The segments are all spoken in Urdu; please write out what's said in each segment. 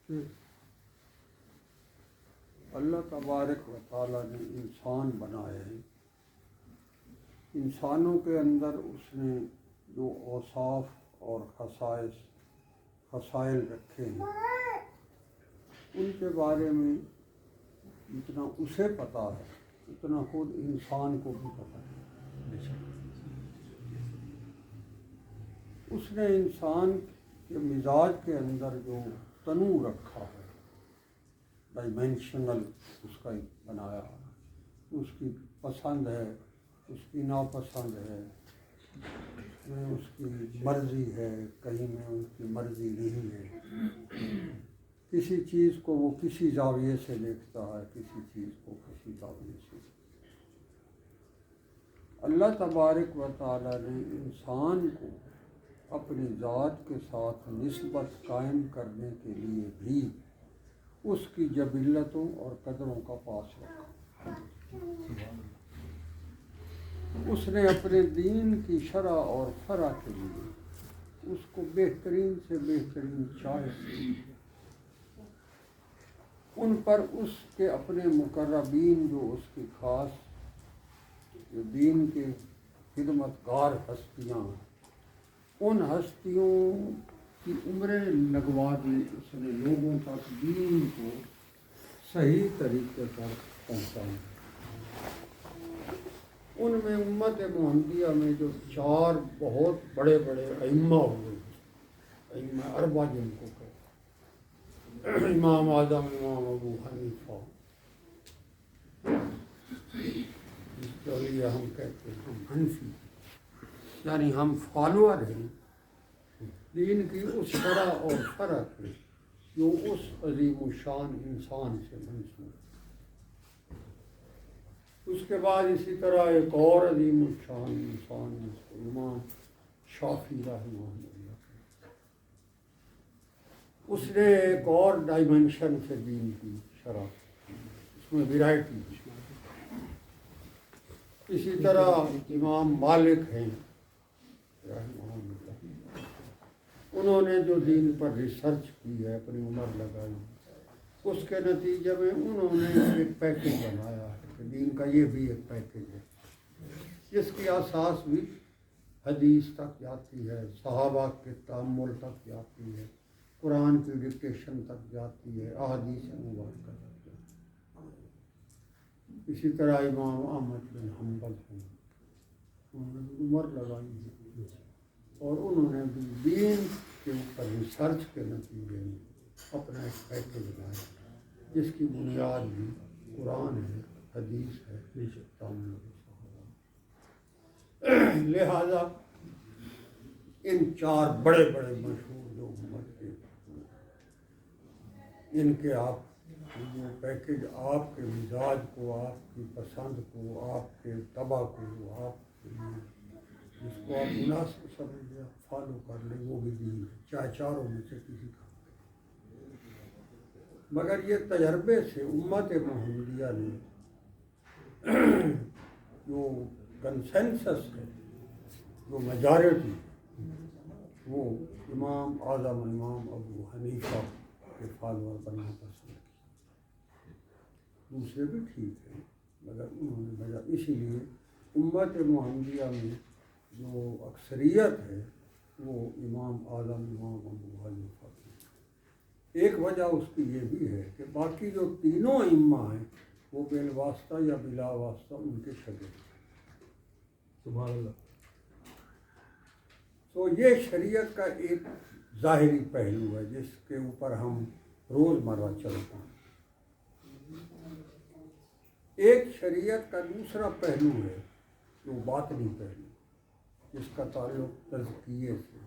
کہ اللہ تبارک و تعالیٰ نے انسان بنائے ہیں، انسانوں کے اندر اس نے جو اوصاف اور خصائل رکھے ہیں ان کے بارے میں جتنا اسے پتہ ہے اتنا خود انسان کو بھی پتہ ہے۔ اس نے انسان کے مزاج کے اندر جو تنوع رکھا ہے، ڈائمینشنل اس کا بنایا ہے، اس کی پسند ہے، اس کی ناپسند ہے، میں اس کی مرضی ہے، کہیں میں اس کی مرضی نہیں ہے، کسی چیز کو وہ کسی زاویے سے دیکھتا ہے، کسی چیز کو کسی زاویے سے۔ اللہ تبارک و تعالیٰ نے انسان کو اپنی ذات کے ساتھ نسبت قائم کرنے کے لیے بھی اس کی جبلتوں اور قدروں کا پاس رکھا۔ اس نے اپنے دین کی شرع اور فرع کے لیے اس کو بہترین سے بہترین چوائس دی۔ ان پر اس کے اپنے مقربین جو اس کی خاص جو دین کے خدمت گار ہستیاں ہیں، ان ہستیوں کی عمریں لگوا دی اس نے لوگوں تک دین کو صحیح طریقے پر پہنچایا۔ ان میں امت محمدیہ میں جو 4 بہت بڑے بڑے ائمہ ہوئے، ائمہ اربع جن کو کہتے ہیں، امام اعظم امام ابو حنیفہ، جس کے لیے ہم کہتے ہیں ہم حنفی، یعنی ہم فالوور ہیں دین کی اس شرع اور فرع کی جو اس عظیم الشان انسان سے منسوب ہے۔ اس کے بعد اسی طرح ایک اور عظیم الشان انسان جس کو امام شافعی رحمہ اللہ، اس نے ایک اور ڈائمینشن سے دین کی شرح، اس میں ویرائٹی۔ اسی طرح امام مالک ہیں رحمہ اللہ، انہوں نے جو دین پر ریسرچ کی ہے، اپنی عمر لگائی، اس کے نتیجے میں انہوں نے ایک پیکج بنایا ہے کہ دین کا یہ بھی ایک پیکج ہے جس کی اساس بھی حدیث تک جاتی ہے، صحابہ کے تأمل تک جاتی ہے، قرآن کی ڈکٹیشن تک جاتی ہے، احادیث مبارکہ تک جاتی ہے۔ اسی طرح امام احمد بن حنبل ہیں، انہوں نے بھی عمر لگائی ہے اور انہوں نے بھی دین کے اوپر ریسرچ کے نتیجے میں اپنا ایک پیکج بنایا جس کی بنیاد بھی قرآن ہے، حدیث ہے، تأمل صحابہ۔ لہذا ان 4 بڑے بڑے مشہور جو امت کے، ان کے آپ جو پیکج آپ کے مزاج کو، آپ کی پسند کو، آپ کے طبع کو، آپ کے جس کو آپ مناسب سمجھ لیں فالو کر لیں، وہ بھی دین ہے، چاہے 4 میں سے کسی کا۔ مگر یہ تجربے سے امت محمدیہ نے جو کنسنسس ہے، جو میجارٹی، وہ امام اعظم امام ابو حنیفہ کے فالوور بننا پسند کیا۔ دوسرے بھی ٹھیک ہیں مگر انہوں نے اسی لیے امت محمدیہ میں جو اکثریت ہے وہ امام اعظم امام ابو حنیفہ کی۔ ایک وجہ اس کی یہ بھی ہے کہ باقی جو تینوں ائمہ ہیں وہ بالواسطہ یا بلا واسطہ ان کے شاگرد ہیں۔ سبحان اللہ۔ تو یہ شریعت کا ایک ظاہری پہلو ہے جس کے اوپر ہم روزمرہ چلتے ہیں۔ ایک شریعت کا دوسرا پہلو ہے جو باطنی پہلو، جس کا تعلق تزکیے سے،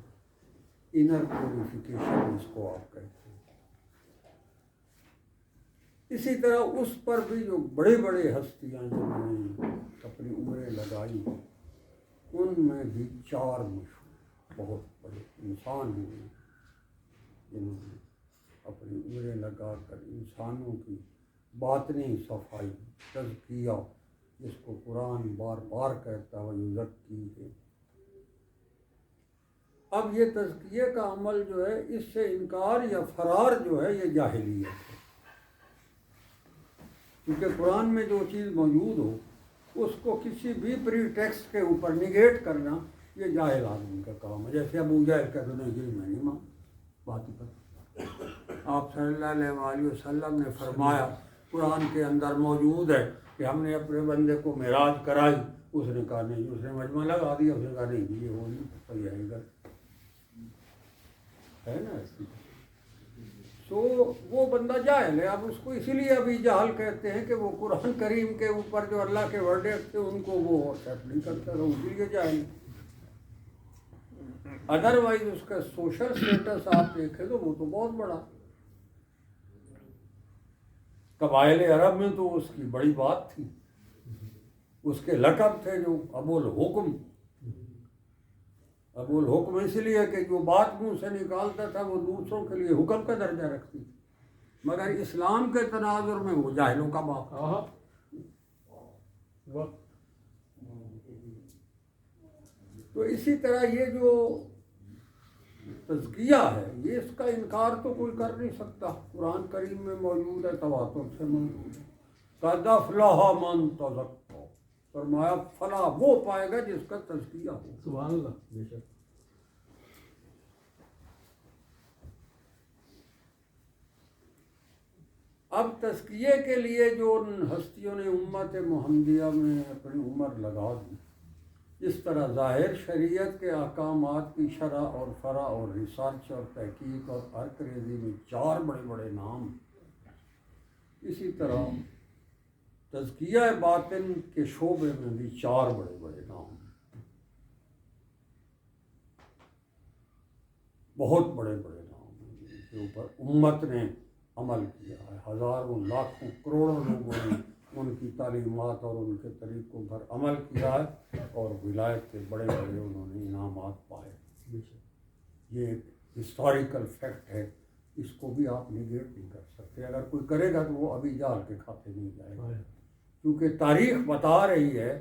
انر پیوریفیکیشن جس کو آپ کہتے ہیں۔ اسی طرح اس پر بھی جو بڑے بڑے ہستیاں جنہوں نے اپنی عمریں لگائی ان میں بھی 4 مشہور بہت بڑے انسان ہوئے جنہوں نے اپنی عمریں لگا کر انسانوں کی باطنی صفائی، تزکیہ جس کو قرآن بار بار کہتا ہے وَيُزَكِّيهِمْ۔ اب یہ تزکیے کا عمل جو ہے اس سے انکار یا فرار جو ہے یہ جاہلیت ہے، کیونکہ قرآن میں جو چیز موجود ہو اس کو کسی بھی پری ٹیکسٹ کے اوپر نگیٹ کرنا یہ جاہل آدمی کا کام ہے. جیسے ابو جہل کہتے ہیں نہیں میں نہیں مان بات پر. آپ صلی اللہ علیہ وآلہ وسلم نے فرمایا قرآن کے اندر موجود ہے کہ ہم نے اپنے بندے کو معراج کرائی. اس نے کہا نہیں، اس نے مجمع لگا دیا، اس نے کہا نہیں یہ ہو نہیں سکتا، یہ ہے نا ایسی. سو وہ بندہ جاہل ہے. اب اس کو اسی لیے ابھی جہل کہتے ہیں کہ وہ قرآن کریم کے اوپر جو اللہ کے ورڈکٹ تھے ان کو وہ ایکسیپٹ نہیں کرتا تھا، اسی لیے جاہل. ادروائز اس کا سوشل اسٹیٹس آپ دیکھیں تو وہ تو بہت بڑا. قبائل عرب میں تو اس کی بڑی بات تھی. اس کے لقب تھے جو ابو الحکم. ابو الحکم اس لیے کہ جو بات منہ سے نکالتا تھا وہ دوسروں کے لیے حکم کا درجہ رکھتی تھی، مگر اسلام کے تناظر میں وہ جاہلوں کا باپ تھا. تو اسی طرح یہ جو تزکیہ ہے یہ اس کا انکار تو کوئی کر نہیں سکتا. قرآن کریم میں موجود ہے، تواتر سے موجود ہے. قد افلح من تزکیٰ، فرمایا فلاح وہ پائے گا جس کا تزکیہ ہو. سبحان اللہ. بے شک. اب تزکیے کے لیے جو ان ہستیوں نے امت محمدیہ میں اپنی عمر لگا دی، اس طرح ظاہر شریعت کے احکامات کی شرح اور فرع اور ریسرچ اور تحقیق اور ارکریزی میں 4 بڑے بڑے نام، اسی طرح تزکیہ باطن کے شعبے میں بھی 4 بڑے بڑے نام، بہت بڑے بڑے نام ہیں جن کے اوپر امت نے عمل کیا ہے. ہزاروں لاکھوں کروڑوں لوگوں نے ان کی تعلیمات اور ان کے طریقوں پر عمل کیا ہے اور ولایت کے بڑے بڑے انہوں نے انعامات پائے. یہ ایک ہسٹوریکل فیکٹ ہے، اس کو بھی آپ نگیٹ نہیں کر سکتے. اگر کوئی کرے گا تو وہ ابھی جال کے کھاتے نہیں جائے گا، کیونکہ تاریخ بتا رہی ہے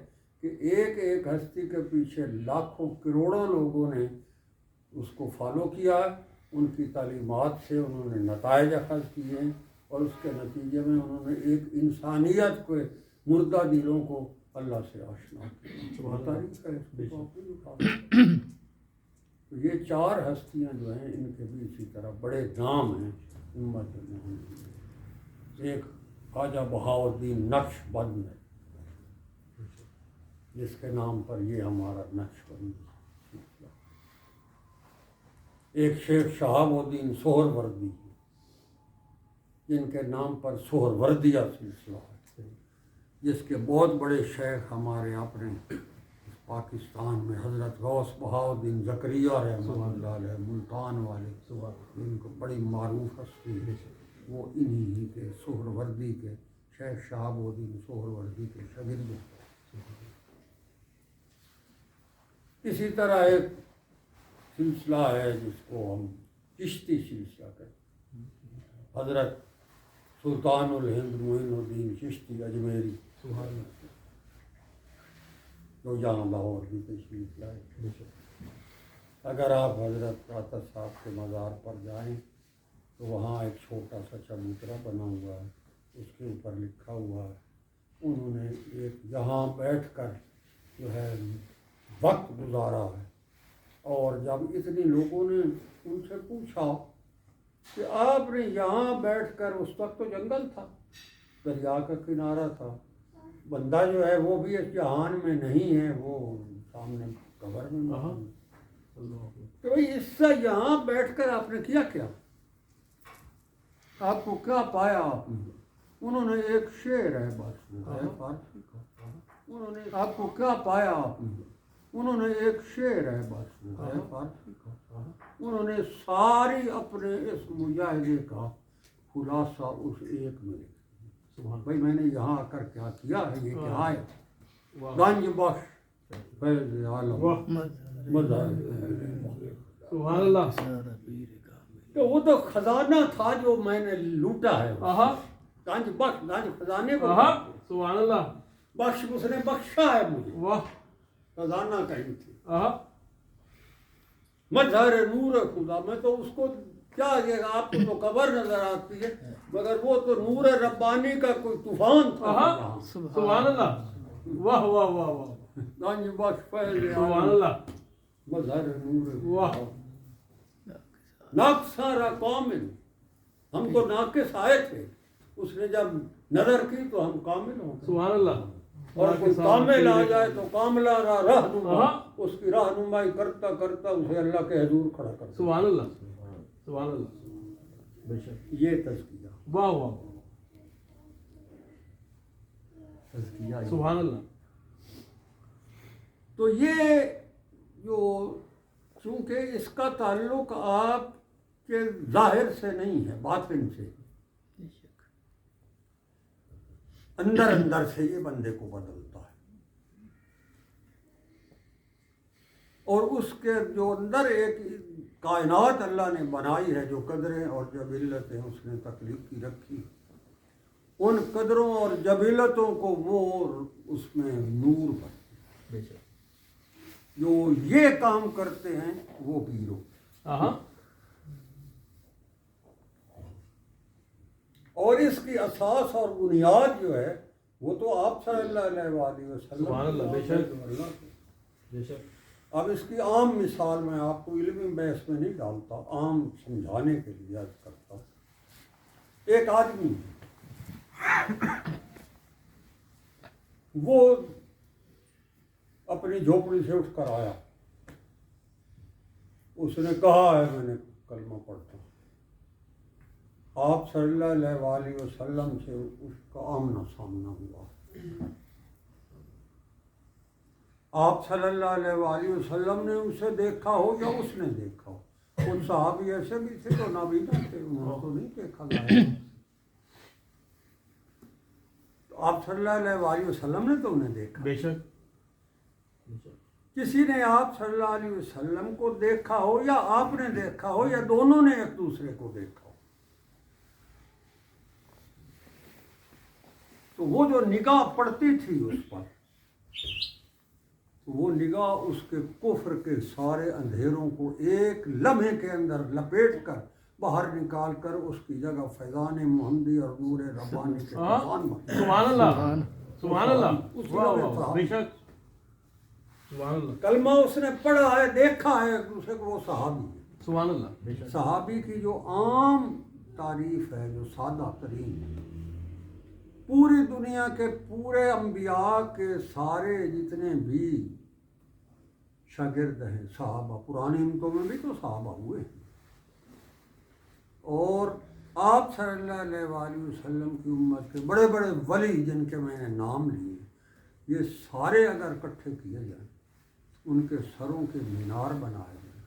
کہ ایک ایک ہستی کے پیچھے لاکھوں کروڑوں لوگوں نے اس کو فالو کیا، ان کی تعلیمات سے انہوں نے نتائج اخذ کیے ہیں اور اس کے نتیجے میں انہوں نے ایک انسانیت کو، مردہ دلوں کو اللہ سے آشنا کیا. تاریخ ہے. تو یہ 4 ہستیاں جو ہیں ان کے بھی اسی طرح بڑے نام ہیں امت محمدیہ. ایک خواجہ بہاؤالدین نقش بند ہے جس کے نام پر یہ ہمارا نقش بند ہے. ایک شیخ شہاب الدین سہروردی جن کے نام پر سہروردیہ سلسلہ ہے، جس کے بہت بڑے شیخ ہمارے اپنے پاکستان میں حضرت غوث بہاؤالدین زکریا رحمۃ اللہ علیہ ملتان والے، جن کو بڑی معروف ہستی ہے، وہ انہی کے سہروردی کے شیخ شہاب الدین سہروردی کے شاگرد ہیں. اسی طرح ایک سلسلہ ہے جس کو ہم چشتی سلسلہ کہتے ہیں، حضرت سلطان الہند معین الدین چشتی اجمیری جو جہاں لاہور کی تشریف لائے. اگر آپ حضرت عطا صاحب کے مزار پر جائیں تو وہاں ایک چھوٹا سا چبوترا بنا ہوا ہے، اس کے اوپر لکھا ہوا ہے انہوں نے ایک یہاں بیٹھ کر جو ہے وقت گزارا ہے. اور جب اتنے لوگوں نے ان سے پوچھا کہ آپ نے یہاں بیٹھ کر، اس وقت تو جنگل تھا، دریا کا کنارہ تھا، بندہ جو ہے وہ بھی اس جہان میں نہیں ہے، وہ سامنے قبر میں، تو بھائی اس سے یہاں بیٹھ کر آپ نے کیا کیا، آپ کو کیا پایا آپ نے؟ انہوں نے ایک شعر ہے بس فارسی کا، انہوں نے آپ کو کیا پایا آپ نے؟ انہوں نے ایک شعر ہے بس فارسی کا، انہوں نے ساری اپنے اس مجاہدے کا خلاصہ اس ایک میں لکھا. بھائی میں نے یہاں آ کر کیا کیا ہے، یہ کیا ہے؟ گنج بخش فیض عالم سبحان اللہ. تو وہ تو خزانہ تھا جو میں نے لوٹا ہے. گنج بخش، گنج خزانے کو سبحان اللہ. بخش اس نے بخشا ہے مجھے، واہ. خزانہ کہیں تھی. مظہر نور خدا میں تو اس کو کیا یہ آپ کو تو قبر نظر آتی ہے مگر وہ تو نور ربانی کا کوئی طوفان تھا آہا سبحان اللہ واہ واہ واہ واہ گنج بخش فیض سبحان اللہ مظہر نور واہ ناقصارا کامل ہم تو ناقص آئے تھے اس نے جب نظر کی تو ہم کامل ہوں گے سبحان اللہ اور کوئی کامل آ جائے تو کاملہ رہنما اس کی رہنمائی کرتا کرتا اسے اللہ کے حضور کھڑا کرتا سبحان اللہ سبحان اللہ بے شک یہ تزکیہ واہ واہ تزکیہ سبحان اللہ تو یہ جو چونکہ اس کا تعلق آپ کے ظاہر سے نہیں ہے باطن سے اندر اندر سے یہ بندے کو بدلتا ہے اور اس کے جو اندر ایک کائنات اللہ نے بنائی ہے جو قدریں اور جبلتیں اس نے تخلیق کی رکھی ان قدروں اور جبلتوں کو وہ اس میں نور بنتے بے شک جو یہ کام کرتے ہیں وہ پیرو آہا اور اس کی اساس اور بنیاد جو ہے وہ تو آپ صلی اللہ علیہ وآلہ وسلم سبحان اللہ بے شک بے شک اب اس کی عام مثال میں آپ کو علمی بحث میں نہیں ڈالتا عام سمجھانے کے لیے عرض کرتا ہوں ایک آدمی وہ اپنی جھوپڑی سے اٹھ کر آیا اس نے کہا ہے میں نے کلمہ پڑھتا ہوں آپ صلی اللہ علیہ وآلہ وسلم سے اس کا آمنا سامنا ہوا آپ صلی اللہ علیہ وآلہ وسلم نے اسے دیکھا ہو یا اس نے دیکھا ہو ان صحابی ایسے بھی تھے تو نابینا تھے انہوں نے تو نہیں دیکھا گیا تو آپ صلی اللہ علیہ وآلہ وسلم نے تو انہیں دیکھا بے شک کسی نے آپ صلی اللہ علیہ وسلم کو دیکھا ہو یا آپ نے دیکھا ہو یا دونوں نے ایک دوسرے کو دیکھا ہو تو وہ جو نگاہ پڑتی تھی اس پر وہ نگاہ اس کے کفر کے سارے اندھیروں کو ایک لمحے کے اندر لپیٹ کر باہر نکال کر اس کی جگہ فیضان محمدی اور نور ربانی کے فیضان بنا سبحان اللہ سبحان اللہ اس واہ جگہ واہ صحابی بے شک سبحان اللہ کلمہ اس نے پڑھا ہے دیکھا ہے ایک دوسرے کو وہ صحابی ہے سبحان اللہ بے شک صحابی کی جو عام تعریف ہے جو سادہ ترین ہے پوری دنیا کے پورے انبیاء کے سارے جتنے بھی شاگرد ہیں صحابہ پرانی امتوں میں بھی تو صحابہ ہوئے ہیں اور آپ صلی اللہ علیہ وآلہ وسلم کی امت کے بڑے بڑے ولی جن کے میں نے نام لیے یہ سارے اگر اکٹھے کیے جائیں ان کے سروں کے مینار بنائے جائیں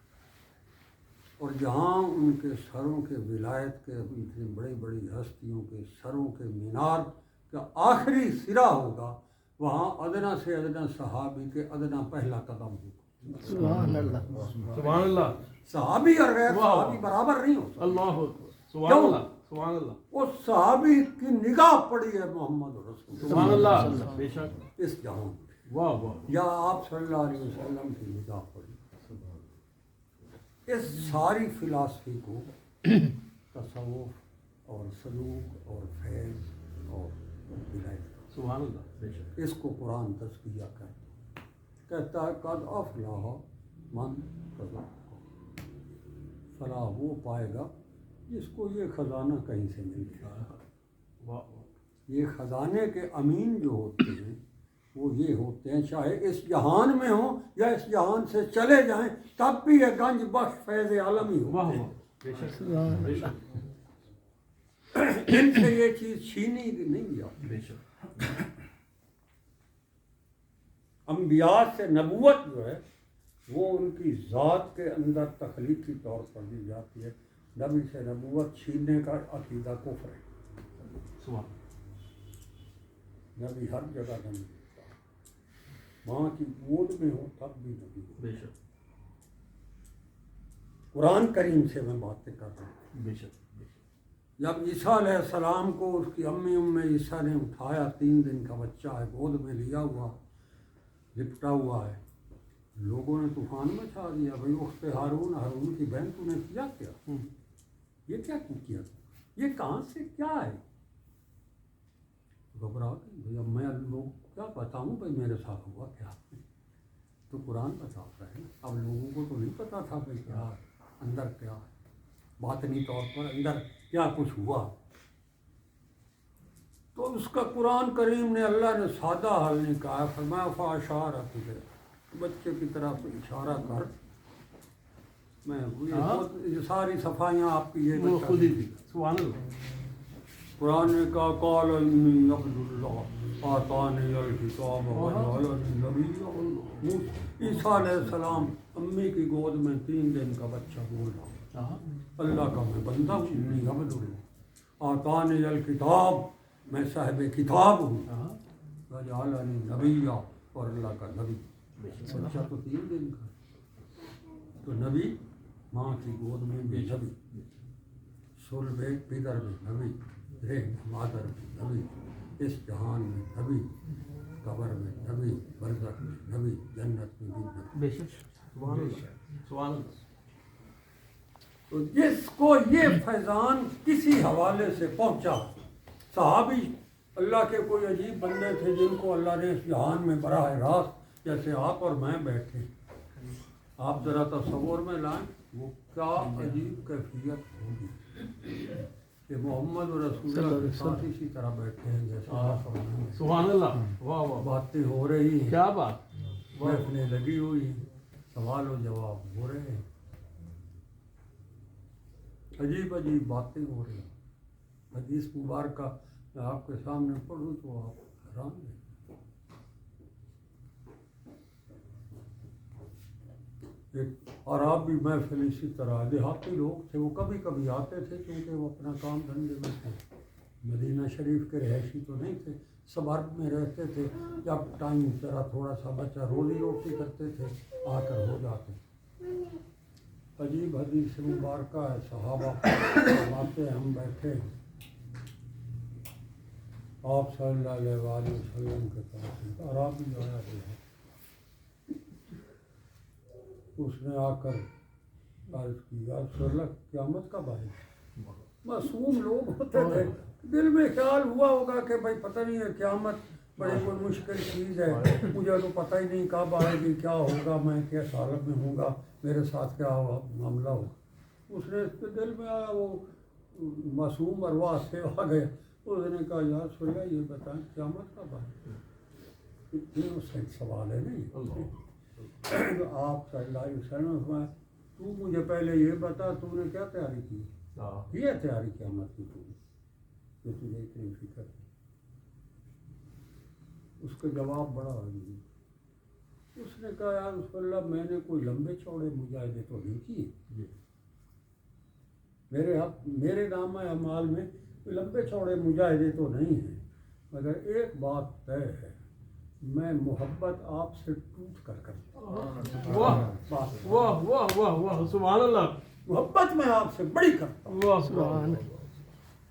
اور جہاں ان کے سروں کے ولایت کے اتنی بڑی بڑی ہستیوں کے سروں کے مینار کا آخری سرا ہوگا وہاں ادنا سے ادنا صحابی کے ادنا پہلا قدم ہوگا سبحان اللہ سبحان اللہ صحابی اور غیر صحابی برابر نہیں ہوتا اللہ سبحان اللہ سبحان اللہ اس صحابی کی نگاہ پڑی ہے محمد رسول سبحان اللہ بے شک اس جہاں میں واہ واہ یا آپ صلی اللہ علیہ وسلم کی نگاہ پڑی اس ساری فلاسفی کو تصوف اور سلوک اور فیض اور ولایت سبحان اللہ بے شک اس کو قرآن تزکیہ کہتا ہے قد افلاح من تزکا فلاح وہ پائے گا جس کو یہ خزانہ کہیں سے مل گیا یہ خزانے کے امین جو ہوتے ہیں وہ یہ ہوتے ہیں چاہے اس جہان میں ہوں یا اس جہان سے چلے جائیں تب بھی یہ گنج بخش فیض عالمی ہو واہ واہ بے شک بے شک ان سے یہ چیز چھینی نہیں جاتی بے شک انبیاء سے نبوت جو ہے وہ ان کی ذات کے اندر تخلیقی طور پر دی جاتی ہے نبی سے نبوت چھیننے کا عقیدہ کفر ہے سبحان نبی ہر جگہ نہیں ہوتا ماں کی گود میں ہو تب بھی نبی ہو بے شک قرآن کریم سے میں باتیں کر رہا ہوں بے شک بے شک جب عیسیٰ علیہ السلام کو اس کی امی عیسیٰ نے اٹھایا 3 دن کا بچہ ہے گود میں لیا ہوا لپٹا ہوا ہے لوگوں نے طوفان میں چھا دیا بھائی اخت ہارون، ہارون کی بہن تو نے کیا کیا، یہ کیا کیا، یہ کہاں سے کیا ہے؟ گھبرا گئی بھائی اب میں لوگ کیا بتاؤں بھائی میرے ساتھ ہوا کیا، تو قرآن بتاتا ہے نا۔ اب لوگوں کو تو نہیں پتا تھا کہ کیا اندر کیا ہے، باطنی طور پر اندر کیا کچھ ہوا۔ تو اس کا قرآن کریم نے اللہ نے سادہ حل نہیں کہا، فرمایا فاشارہ تجھے، بچے کی طرف اشارہ کر، میں یہ ساری صفائیاں آپ کی یہ وہ خود ہی تھی، سبحان اللہ۔ قرآن نے کہا قال انی عبد اللہ آتانی الکتاب وجعلنی نبیا۔ عیسیٰ علیہ السلام امی کی گود میں 3 دن کا بچہ بول رہا، اللہ کا میں بندہ ہوں، انی عبد اللہ آتانی الکتاب، میں صاحب کتاب ہوں، وجعلنی نبیا، اور اللہ کا نبی۔ بچہ تو 3 دن کا، تو نبی ماں کی گود میں بھی نبی، صلب پدر میں نبی، رحم مادر میں نبی، اس جہان میں نبی، قبر میں نبی، برزخ میں نبی، جنت میں بھی نبی۔ بے شک، سبحان اللہ، سبحان اللہ۔ تو جس کو یہ فیضان کسی حوالے سے پہنچا، صحابی اللہ کے کوئی عجیب بندے تھے جن کو اللہ نے اس جہان میں براہ راست، جیسے آپ اور میں بیٹھے، آپ ذرا تصور میں لائیں وہ کیا عجیب کیفیت ہوگی کہ محمد رسول اللہ کے ساتھ اسی طرح بیٹھے ہیں جیسے آپ اور میں، سبحان اللہ، واہ واہ، باتیں ہو رہی ہیں، کیا بات، محفلیں لگی ہوئی ہیں، سوال و جواب ہو رہے ہیں، عجیب عجیب باتیں ہو رہی ہیں۔ حدیث مبارکہ میں آپ کے سامنے پڑھوں تو آپ حیران ہیں۔ ایک اور آپ بھی محفل اسی طرح، دیہاتی لوگ تھے، وہ کبھی کبھی آتے تھے کیونکہ وہ اپنا کام دھندے میں تھے، مدینہ شریف کے رہائشی تو نہیں تھے، سبرب میں رہتے تھے، جب ٹائم ذرا تھوڑا سا بچہ روزی روٹی کرتے تھے آ کر ہو جاتے۔ عجیب حدیث مبارکہ ہے، صحابہ فرماتے ہیں ہم بیٹھے آپ صلی اللہ علیہ وآلہ وسلم کے پاس، اور آپ بھی آیا ہے، اس نے آ کر عرض کی یا رسول اللہ قیامت کب آئے گی؟ معصوم لوگ ہوتے تھے، دل میں خیال ہوا ہوگا کہ بھائی پتہ نہیں ہے قیامت بڑی کوئی مشکل چیز ہے، مجھے تو پتہ ہی نہیں کب آئے گی، کیا ہوگا، میں کس حالت میں ہوں گا، میرے ساتھ کیا معاملہ ہوگا۔ اس نے اس کے دل میں آیا، وہ معصوم ارواح سے آ گیا، اس نے کہا یا رسول اللہ یہ بتائیں قیامت کب آئے گی؟ اتنے سے سوال ہے نہیں۔ آپ صلی اللہ علیہ وسلم فرمایا تو مجھے پہلے یہ بتا تو نے کیا تیاری کی، یہ تیاری قیامت کی تو کہ تجھے اتنی فکر ہے؟ اس کا جواب بڑا عجیب، اس نے کہا یا رسول اللہ میں نے کوئی لمبے چوڑے مجاہدے تو نہیں کیے، میرے نامہ اعمال میں کوئی لمبے چوڑے مجاہدے تو نہیں ہیں، مگر ایک بات طے ہے، میں محبت آپ سے ٹوٹ کر کرتا ہوں، واہ واہ واہ واہ واہ، سبحان اللہ، محبت میں آپ سے بڑی کرتا ہوں۔ واہ سبحان اللہ،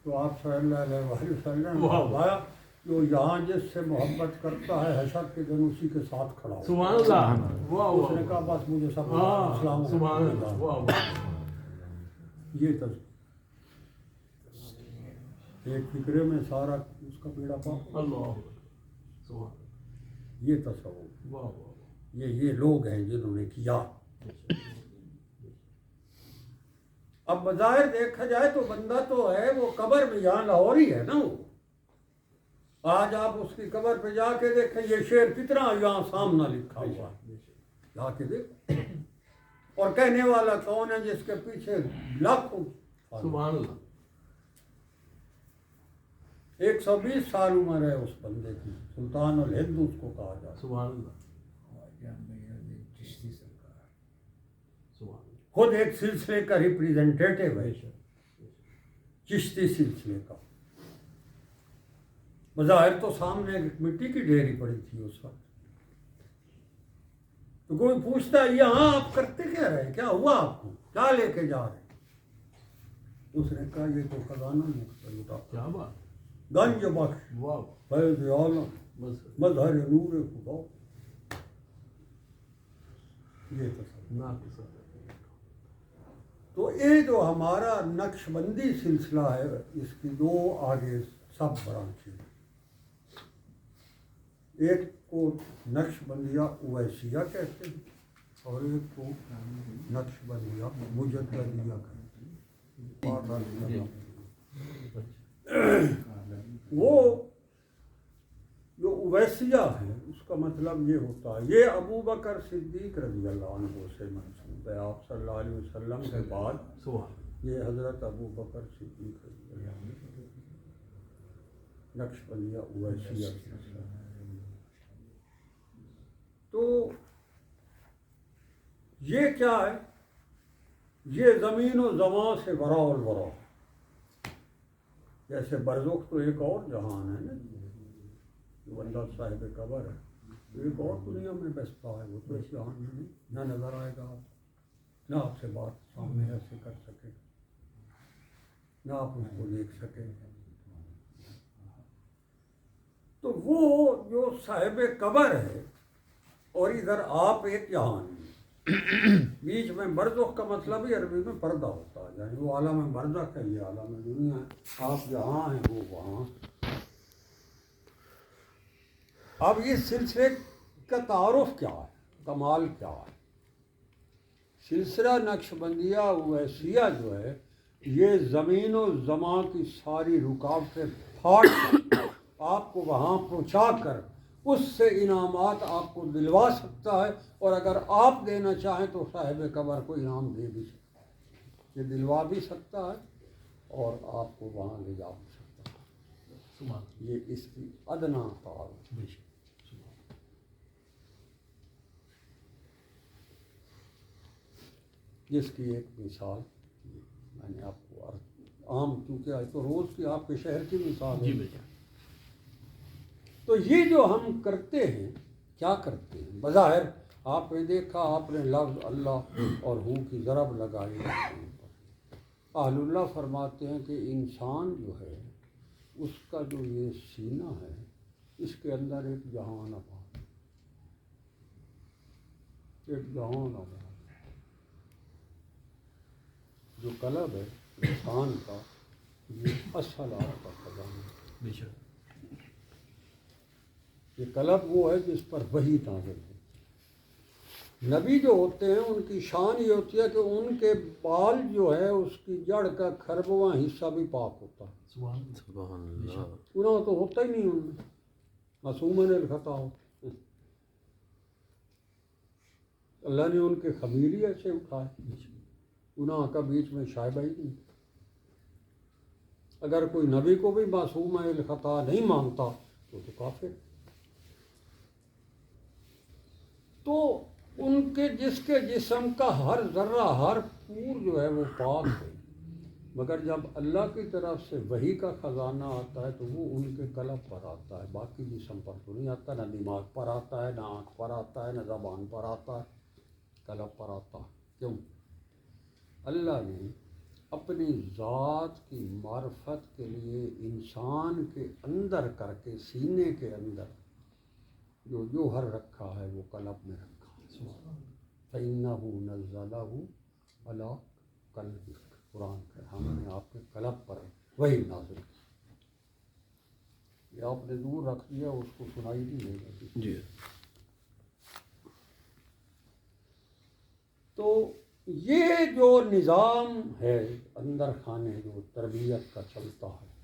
تو آپ صلی اللہ علیہ وآلہ وسلم نے فرمایا جو یہاں جس سے محبت کرتا ہے حشر کے دن اسی کے ساتھ کھڑا ہو۔ سبحان اللہ، واہ اس نے واہ، کہا بس مجھے سب ہاں اسلام سبحان اللہ، واہ واہ، یہ تصویر ایک فکرے میں سارا اس کا بیڑا پاک، اللہ سبحان، یہ تصور، واہ واہ، یہ لوگ ہیں جنہوں نے کیا۔ اب بظاہر دیکھا جائے تو بندہ تو ہے وہ قبر میں، یہاں لاہور ہی ہے نا وہ، آج آپ اس کی قبر پہ جا کے دیکھیں یہ شعر کتنا یہاں سامنا لکھا ہوا ہے، جا کے دیکھ، اور کہنے والا کون ہے جس کے پیچھے لاکھوں، سبحان اللہ، 120 سال عمر ہے اس بندے کی، سلطان الہند اس کو کہا جاتا ہے، سبحان اللہ، سبحان اللہ، خود ایک سلسلے کا ریپریزنٹیٹیو ہے، چشتی سلسلے کا۔ بظاہر تو سامنے ایک مٹی کی ڈھیری پڑی تھی اس وقت، تو کوئی پوچھتا ہے یہاں آپ کرتے کیا رہے، کیا ہوا آپ کو، کیا لے کے جا رہے؟ اس نے کہا یہ تو خزانہ مختلف کیا بات، گنج بخش واہ، فیض عالم بس مظہر نور خدا۔ یہ تصور. تو یہ جو ہمارا نقش بندی سلسلہ ہے اس کی دو آگے سب برانچیں ہیں. ایک کو نقش بندیہ اویسیہ کہتے ہیں اور ایک کو نقش بندیہ مجددیہ کہتے ہیں. وہ جو اویسیہ ہے اس کا مطلب یہ ہوتا ہے یہ ابو بکر صدیق رضی اللہ عنہ سے منسوب ہے. آپ صلی اللہ علیہ وسلم کے بعد یہ حضرت ابو بکر صدیق رضی اللہ عنہ نقش بندیہ اویسیہ. تو یہ کیا ہے؟ یہ زمین و زمان سے وراء الورا. جیسے برزخ تو ایک اور جہان ہے نا جو بندہ صاحب قبر ہے, ایک اور دنیا میں بستا ہے. وہ تو اس جہان میں نہ نظر آئے گا, نہ آپ سے بات سامنے ایسے کر سکے, نہ آپ اس کو دیکھ سکیں. تو وہ جو صاحب قبر ہے اور ادھر آپ ایک جہان میں بیچ میں برزخ کا مطلب ہی عربی میں پردہ ہوتا ہے, یعنی وہ عالم برزخ ہے, یہ عالم دنیا ہے. آپ جہاں ہیں وہ وہاں. اب اس سلسلے کا تعارف کیا ہے, کمال کیا ہے؟ سلسلہ نقش بندیہ اویسیہ جو ہے یہ زمین و زمان کی ساری رکاوٹیں پھاڑ کر آپ کو وہاں پہنچا کر اس سے انعامات آپ کو دلوا سکتا ہے. اور اگر آپ دینا چاہیں تو صاحب قبر کو انعام دے بھی سکتا ہے. یہ دلوا بھی سکتا ہے اور آپ کو وہاں لے جا بھی سکتا ہے. یہ اس کی ادنا تعارف. جس کی ایک مثال میں نے آپ کو عام کیونکہ آج تو روز کی آپ کے شہر کی مثال ہے. تو یہ جو ہم کرتے ہیں کیا کرتے ہیں؟ بظاہر آپ نے دیکھا, آپ نے لفظ اللہ اور ہو کی ضرب لگائی. اہل اللہ فرماتے ہیں کہ انسان جو ہے اس کا جو یہ سینہ ہے اس کے اندر ایک جہان آباد, ایک جہان آباد. جو قلب ہے انسان کا یہ اصل آپ کا خزانہ ہے. یہ قلب وہ ہے جس پر وحی نازل ہے. نبی جو ہوتے ہیں ان کی شان یہ ہوتی ہے کہ ان کے بال جو ہے اس کی جڑ کا کھربواں حصہ بھی پاک ہوتا ہے. سبحان اللہ. گناہ تو ہوتا ہی نہیں ان میں, معصومن الخطا ہو. اللہ نے ان کے خمیر ہی ایسے اٹھائے, گناہ کا بیچ میں شائبہ ہی نہیں. اگر کوئی نبی کو بھی معصوم الخطا نہیں مانتا تو کافر. تو ان کے جس کے جسم کا ہر ذرہ ہر پور جو ہے وہ پاک ہے, مگر جب اللہ کی طرف سے وحی کا خزانہ آتا ہے تو وہ ان کے قلب پر آتا ہے, باقی جسم پر تو نہیں آتا. نہ دماغ پر آتا ہے, نہ آنکھ پر آتا ہے, نہ زبان پر آتا ہے, قلب پر آتا ہے. کیوں؟ اللہ نے اپنی ذات کی معرفت کے لیے انسان کے اندر کر کے سینے کے اندر جو جوہر رکھا ہے وہ قلب میں رکھا ہے. فَإِنَّهُ نَزَّلَهُ عَلَىٰ قَلْبِكَ, قرآن کا ہم نے آپ کے قلب پر وہی نازل کی. یہ آپ نے دور رکھ دیا, اس کو سنائی نہیں دے گا. جی. تو یہ جو نظام ہے اندر خانے جو تربیت کا چلتا ہے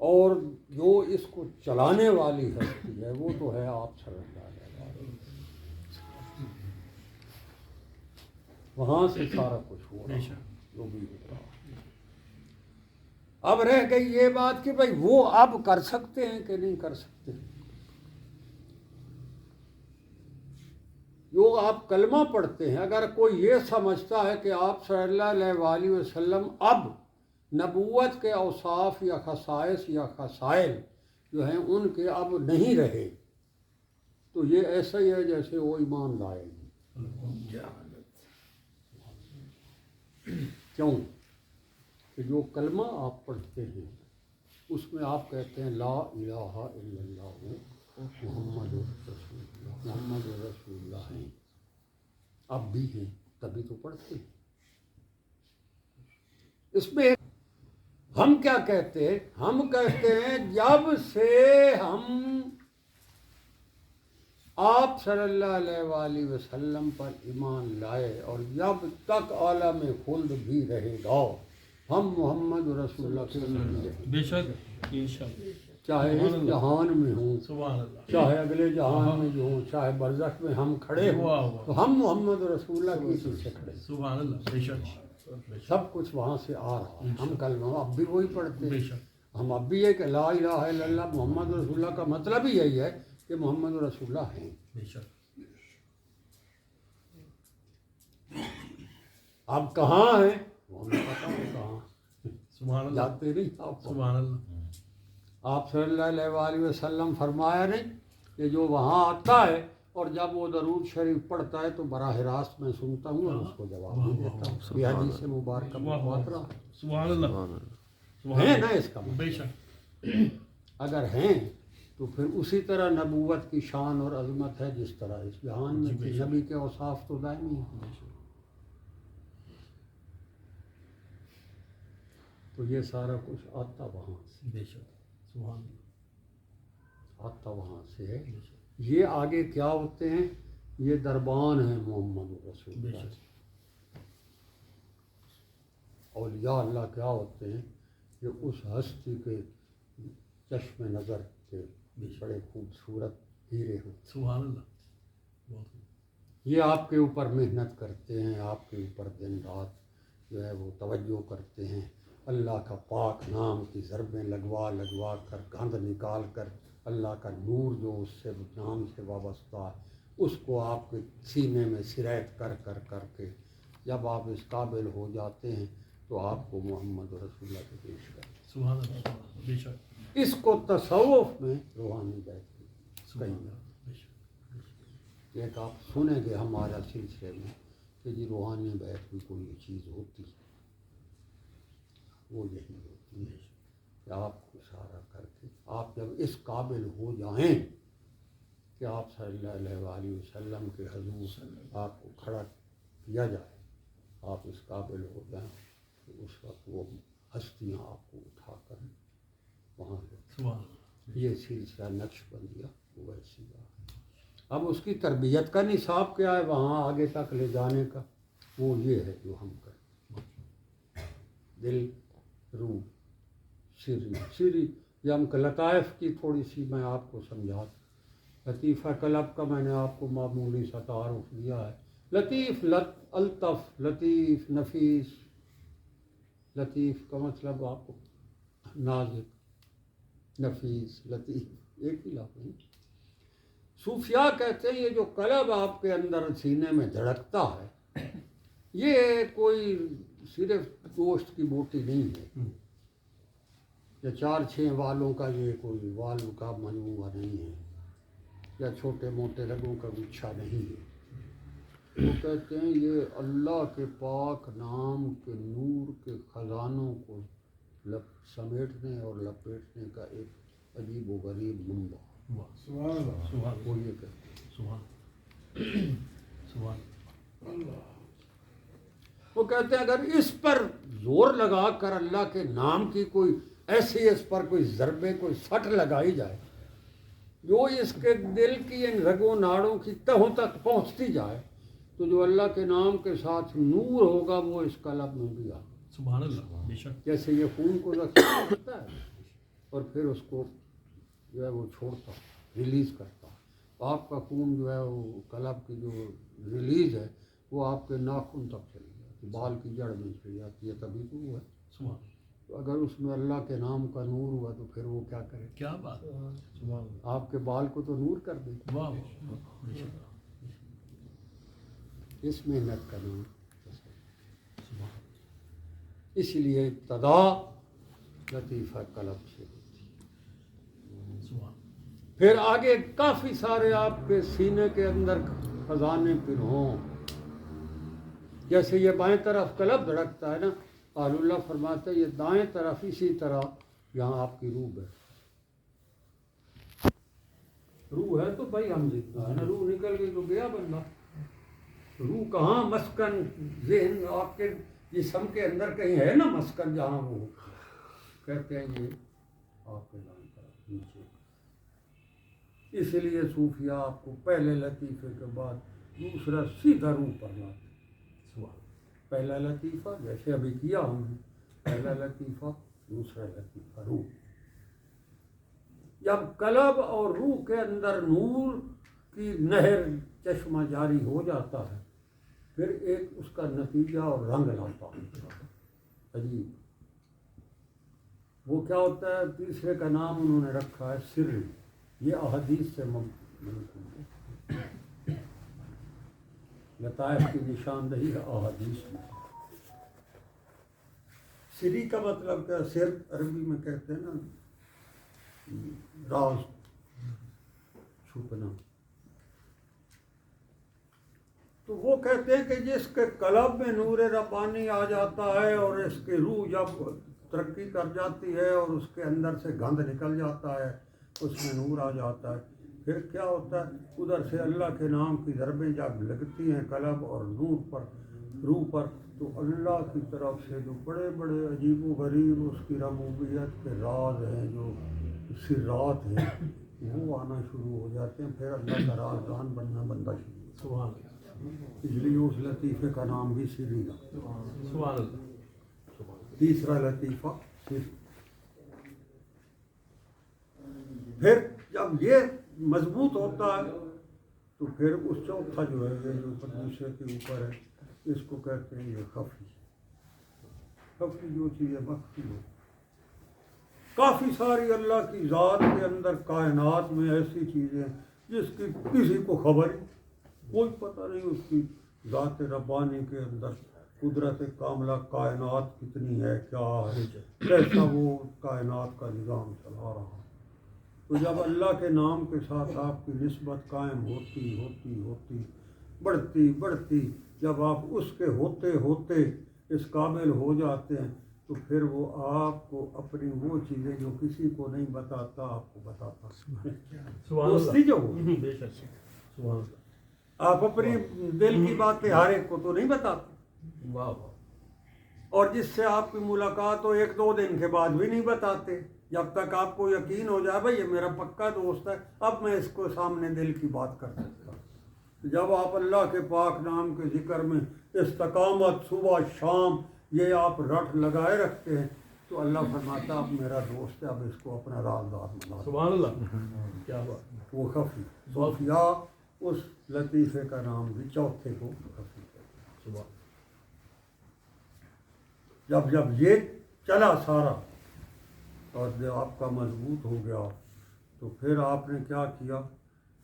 اور جو اس کو چلانے والی ہستی ہے وہ تو ہے آپ صلی اللہ علیہ وسلم. وہاں سے سارا کچھ ہو رہا ہے جو بھی ہو رہا ہے. اب رہ گئی یہ بات کہ بھائی وہ اب کر سکتے ہیں کہ نہیں کر سکتے. جو آپ کلمہ پڑھتے ہیں, اگر کوئی یہ سمجھتا ہے کہ آپ صلی اللہ علیہ وآلہ وسلم اب نبوت کے اوصاف یا خصائص یا خصائل جو ہیں ان کے اب نہیں رہے, تو یہ ایسا ہی ہے جیسے وہ ایمان لائے. کیوں کہ جو کلمہ آپ پڑھتے ہیں اس میں آپ کہتے ہیں لا الہ الا اللہ محمد رسول اللہ ہیں، اب بھی ہیں، تبھی تو پڑھتے ہیں۔ اس میں ہم کیا کہتے ہیں؟ ہم کہتے ہیں جب سے ہم آپ صلی اللہ علیہ وآلہ وسلم پر ایمان لائے اور جب تک عالم خلد بھی رہے گا ہم محمد رسول اللہ کے نبی ہیں، بے شک انشاءاللہ، چاہے اس جہان میں ہوں، سبحان اللہ، چاہے اگلے جہان میں جو ہوں، چاہے برزخ میں ہم کھڑے ہوں، تو ہم محمد رسول اللہ کی پیچھے کھڑے ہیں۔ سبحان اللہ، بے شک، سب کچھ وہاں سے آ رہا ہے، ہم کلمہ اب بھی وہی پڑھتے بے ہیں۔ شک، ہم اب بھی یہ کہ لا الہ الا اللہ محمد رسول اللہ کا مطلب ہی یہی ہے کہ محمد رسول اللہ ہیں۔ بے شک، آپ کہاں ہیں وہ ہمیں پتہ ہے کہاں، سبحان اللہ، جاتے نہیں آپ کو۔ سبحان اللہ، آپ صلی اللہ علیہ وآلہ وسلم فرمایا نہیں کہ جو وہاں آتا ہے اور جب وہ درود شریف پڑھتا ہے تو براہ راست میں سنتا ہوں اور اس کو جواب بھی دیتا ہوں۔ یہ حدیث مبارکہ متواترہ ہے۔ سبحان اللہ، ہے نا اس کا مطلب؟ بے شک، اگر ہیں تو پھر اسی طرح نبوت کی شان اور عظمت ہے جس طرح اس جہان میں تھی۔ نبی کے اوصاف تو دائمی ہیں۔ تو یہ سارا کچھ آتا وہاں سے، بے شک، سبحان اللہ، آتا وہاں سے ہے۔ یہ آگے کیا ہوتے ہیں؟ یہ دربان ہیں محمد رسول بے اللہ۔ شک، اولیاء اللہ کیا ہوتے ہیں کہ اس ہستی کے چشم نظر کے بڑے خوبصورت ہیرے ہوں۔ سبحان اللہ، بہت یہ آپ کے اوپر محنت کرتے ہیں، آپ کے اوپر دن رات جو ہے وہ توجہ کرتے ہیں، اللہ کا پاک نام کی ضربیں لگوا کر گند نکال کر اللہ کا نور جو اس سے نام سے وابستہ ہے اس کو آپ کے سینے میں سرایت کر کے جب آپ اس قابل ہو جاتے ہیں تو آپ کو محمد رسول اللہ کے پیش کرتے ہیں۔ سبحان اللہ، بے شک، اس کو تصوف میں روحانی بیت سبحان کہیں اللہ، بے شک، ایک آپ سنیں گے ہمارا سلسلے میں کہ جی روحانی بیت بھی کوئی چیز ہوتی ہے، وہ یہی ہوتی ہے کہ آپ کو اشارہ کر کے آپ جب اس قابل ہو جائیں کہ آپ صلی اللہ علیہ وآلہ وسلم کے حضور آپ کو کھڑا کیا جائے، آپ اس قابل ہو جائیں تو اس وقت وہ ہستیاں آپ کو اٹھا کر وہاں سے سبحان اللہ، یہ سلسلہ نقش بندیہ وہ ایسی بات ہے۔ اب اس کی تربیت کا نصاب کیا ہے وہاں آگے تک لے جانے کا، وہ یہ ہے جو ہم کریں، دل، روح، سری یہ ہم لطائف کی تھوڑی سی میں آپ کو سمجھا، لطیفہ قلب کا میں نے آپ کو معمولی سا تعارف دیا ہے۔ لطیف الطف، لطیف نفیس، لطیف کا مطلب آپ کو نازک، نفیس، لطیف ایک ہی لفظ نہیں۔ صوفیاء کہتے ہیں یہ جو قلب آپ کے اندر سینے میں دھڑکتا ہے یہ کوئی صرف گوشت کی بوٹی نہیں ہے یا 4-6 والوں کا یہ کوئی والوں کا مجموعہ نہیں ہے یا چھوٹے موٹے رگوں کا گچھا نہیں ہے۔ وہ کہتے ہیں یہ اللہ کے پاک نام کے نور کے خزانوں کو سمیٹنے اور لپیٹنے کا ایک عجیب و غریب منبع۔ سبحان اللہ، سبحان وہ یہ کہتے ہیں، سبحان، سبحان اللہ، وہ کہتے ہیں اگر اس پر زور لگا کر اللہ کے نام کی کوئی ایسی اس پر کوئی ضربے کوئی سٹ لگائی جائے جو اس کے دل کی ان رگوں ناڑوں کی تہوں تک پہنچتی جائے تو جو اللہ کے نام کے ساتھ نور ہوگا وہ اس قلب میں بھی آگا، سبحان اللہ، بے شک، جیسے یہ خون کو ذخیرہ کرتا ہے اور پھر اس کو جو ہے وہ چھوڑتا ریلیز کرتا، آپ کا خون جو ہے وہ قلب کی جو ریلیز ہے وہ آپ کے ناخن تک چلی جاتی، بال کی جڑ میں چلی جاتی ہے، تبھی تو وہ ہے۔ سبحان، تو اگر اس میں اللہ کے نام کا نور ہوا تو پھر وہ کیا کرے، کیا بات ہے، سبحان اللہ، آپ کے بال کو تو نور کر دے۔ واہ، بے شک، اس محنت کا نام سبحان، اس لیے ابتدا لطیفہ قلب سے ہوتی، سبحان، پھر آگے کافی سارے آپ کے سینے کے اندر خزانے پھر ہوں، جیسے یہ بائیں طرف قلب دھڑکتا ہے نا، اہل اللہ فرماتے ہیں یہ دائیں طرف اسی طرح یہاں آپ کی روح ہے، روح ہے تو بھائی ہم زندہ ہے نا، روح نکل گئی تو گیا بندہ. روح کہاں مسکن ذہن آپ کے جسم کے اندر کہیں ہے نا مسکن جہاں وہ کہتے ہیں یہ آپ کے نام پر نیچے. اس لیے صوفیاء آپ کو پہلے لطیفے کے بعد دوسرا سیدھا روح پر لاتے. پہلا لطیفہ جیسے ابھی کیا ہم نے، پہلا لطیفہ دوسرا لطیفہ روح. جب قلب اور روح کے اندر نور کی نہر چشمہ جاری ہو جاتا ہے پھر ایک اس کا نتیجہ اور رنگ لاتا ہے عجیب. وہ کیا ہوتا ہے؟ تیسرے کا نام انہوں نے رکھا ہے سری. یہ احادیث سے منسوب ہے، لطائف کی نشاندہی ہے احادیث میں. سری کا مطلب کیا؟ سر عربی میں کہتے ہیں نا راز چھپنا. تو وہ کہتے ہیں کہ جس کے قلب میں نور ربانی آ جاتا ہے اور اس کی روح جب ترقی کر جاتی ہے اور اس کے اندر سے گند نکل جاتا ہے، اس میں نور آ جاتا ہے، پھر کیا ہوتا ہے؟ ادھر سے اللہ کے نام کی ضربیں جب لگتی ہیں قلب اور نور پر، روح پر، تو اللہ کی طرف سے جو بڑے بڑے عجیب و غریب اس کی ربوبیت کے راز ہیں، جو سرات ہیں، وہ آنا شروع ہو جاتے ہیں. پھر اللہ کا رازدان بننا بندہ شروع ہو. اس لیے اس لطیفے کا نام بھی سری ہے. تیسرا لطیفہ سری. پھر جب یہ مضبوط ہوتا ہے تو پھر اس چوتھا جو ہے یہ جو دوسرے کے اوپر ہے اس کو کہتے ہیں یہ خفی. خفی جو چیز ہے مخفی ہو. کافی ساری اللہ کی ذات کے اندر کائنات میں ایسی چیزیں جس کی کسی کو خبر ہی کوئی پتہ نہیں. اس کی ذات ربانی کے اندر قدرت کاملہ کائنات کتنی ہے، کیا ہے، کیسا وہ کائنات کا نظام چلا رہا. تو جب اللہ کے نام کے ساتھ آپ کی نسبت قائم ہوتی ہوتی ہوتی بڑھتی بڑھتی، جب آپ اس کے ہوتے ہوتے اس قابل ہو جاتے ہیں تو پھر وہ آپ کو اپنی وہ چیزیں جو کسی کو نہیں بتاتا آپ کو بتاتا. دوستی جو ہو، آپ اپنی دل کی باتیں ہر ایک کو تو نہیں بتاتے. اور جس سے آپ کی ملاقات ہو ایک دو دن کے بعد بھی نہیں بتاتے، جب تک آپ کو یقین ہو جائے بھائی یہ میرا پکا دوست ہے، اب میں اس کو سامنے دل کی بات کر سکتا ہوں. جب آپ اللہ کے پاک نام کے ذکر میں استقامت صبح شام یہ آپ رٹ لگائے رکھتے ہیں تو اللہ فرماتا اب میرا دوست ہے، اب اس کو اپنا رازدار بنا. سبحان اللہ، کیا بات. وہ خفی صوفیاء اس لطیفے کا نام بھی چوتھے کو خفی کہتے ہیں. جب یہ چلا سارا اور جب آپ کا مضبوط ہو گیا تو پھر آپ نے کیا کیا؟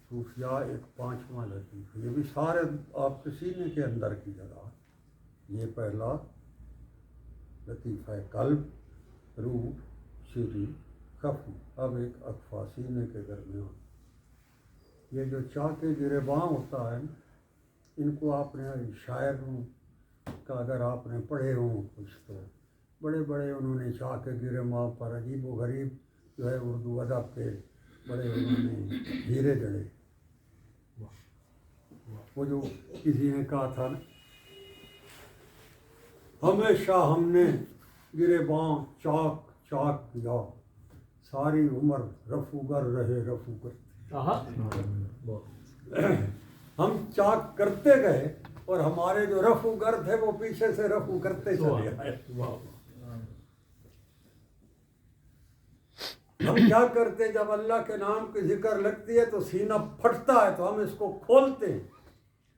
صوفیاء ایک پانچواں لطیفہ، یہ بھی سارے آپ کے سینے کے اندر کی جگہ. یہ پہلا لطیفہ قلب، روح، سری، خفی. اب ایک اخفا سینے کے درمیان. یہ جو چاک گریباں ہوتا ہے نا، ان کو آپ نے شاعروں کا اگر آپ نے پڑھے ہوں کچھ تو بڑے بڑے انہوں نے چاک گریباں پر عجیب و غریب جو ہے اردو ادب کے بڑے انہوں نے ہیرے جڑے. وہ جو کسی نے کہا تھا نا ہمیشہ ہم نے گریباں چاک چاک کیا، ساری عمر رفوگر رہے رفوگر. ہم چاک کرتے گئے اور ہمارے جو رفو گر تھے وہ پیچھے سے رفو کرتے چلے آئے. ہم کیا کرتے جب اللہ کے نام کی ذکر لگتی ہے تو سینہ پھٹتا ہے تو ہم اس کو کھولتے ہیں،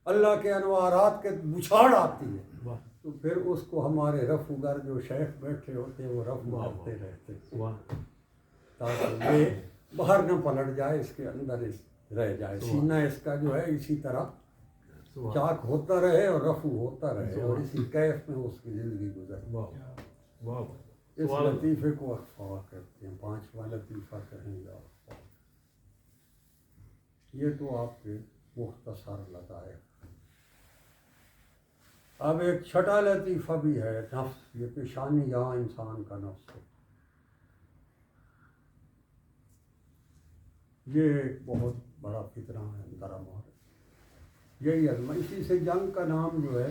اللہ کے انوارات کے بچھاڑ آتی ہے تو پھر اس کو ہمارے رفو گر جو شیخ بیٹھے ہوتے وہ رفو کرتے رہتے تاکہ یہ باہر نہ پلٹ جائے، اس کے اندر رہ جائے. سینہ اس کا جو ہے اسی طرح چاک ہوتا رہے اور رفو ہوتا رہے اور اسی کیف میں اس کی زندگی گزرے. اس لطیفے کو اخفا کہتے ہیں. پانچواں لطیفہ کہیں گا. یہ تو آپ کے مختصر لطائف. اب ایک چھٹا لطیفہ بھی ہے نفس. یہ پیشانی یہاں انسان کا نفس ہے. یہ ایک بہت بڑا فتنہ ہے اندر ہمارے، یہی عظمت. اسی سے جنگ کا نام جو ہے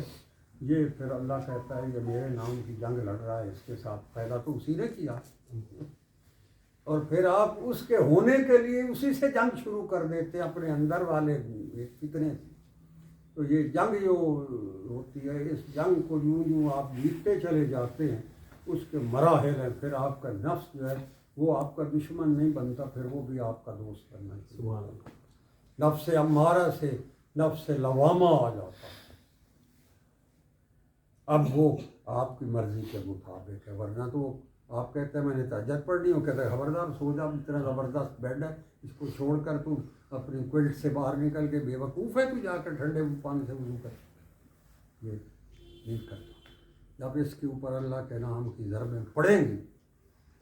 یہ پھر اللہ کہتا ہے یہ میرے نام کی جنگ لڑ رہا ہے اس کے ساتھ، پیدا تو اسی نے کیا اور پھر آپ اس کے ہونے کے لیے اسی سے جنگ شروع کر دیتے ہیں اپنے اندر والے ایک فتنے سے. تو یہ جنگ جو ہوتی ہے اس جنگ کو یوں یوں آپ جیتتے چلے جاتے ہیں، اس کے مراحل ہیں. پھر آپ کا نفس جو ہے وہ آپ کا دشمن نہیں بنتا، پھر وہ بھی آپ کا دوست بننا چاہیے. نفس امارہ سے نفس لوامہ آ جاتا ہے، اب وہ آپ کی مرضی کے مطابق ہے. ورنہ تو آپ کہتے ہیں میں نے تہجد پڑھنی ہو، کہتے ہیں خبردار سو جا، اتنا زبردست بیڈ ہے اس کو چھوڑ کر تو اپنی کوئلٹ سے باہر نکل کے بے وقوف ہے تو جا کر ٹھنڈے پانی سے وضو کر. یہ نہیں کرتا. جب اس کے اوپر اللہ کے نام کی ضربیں پڑیں گی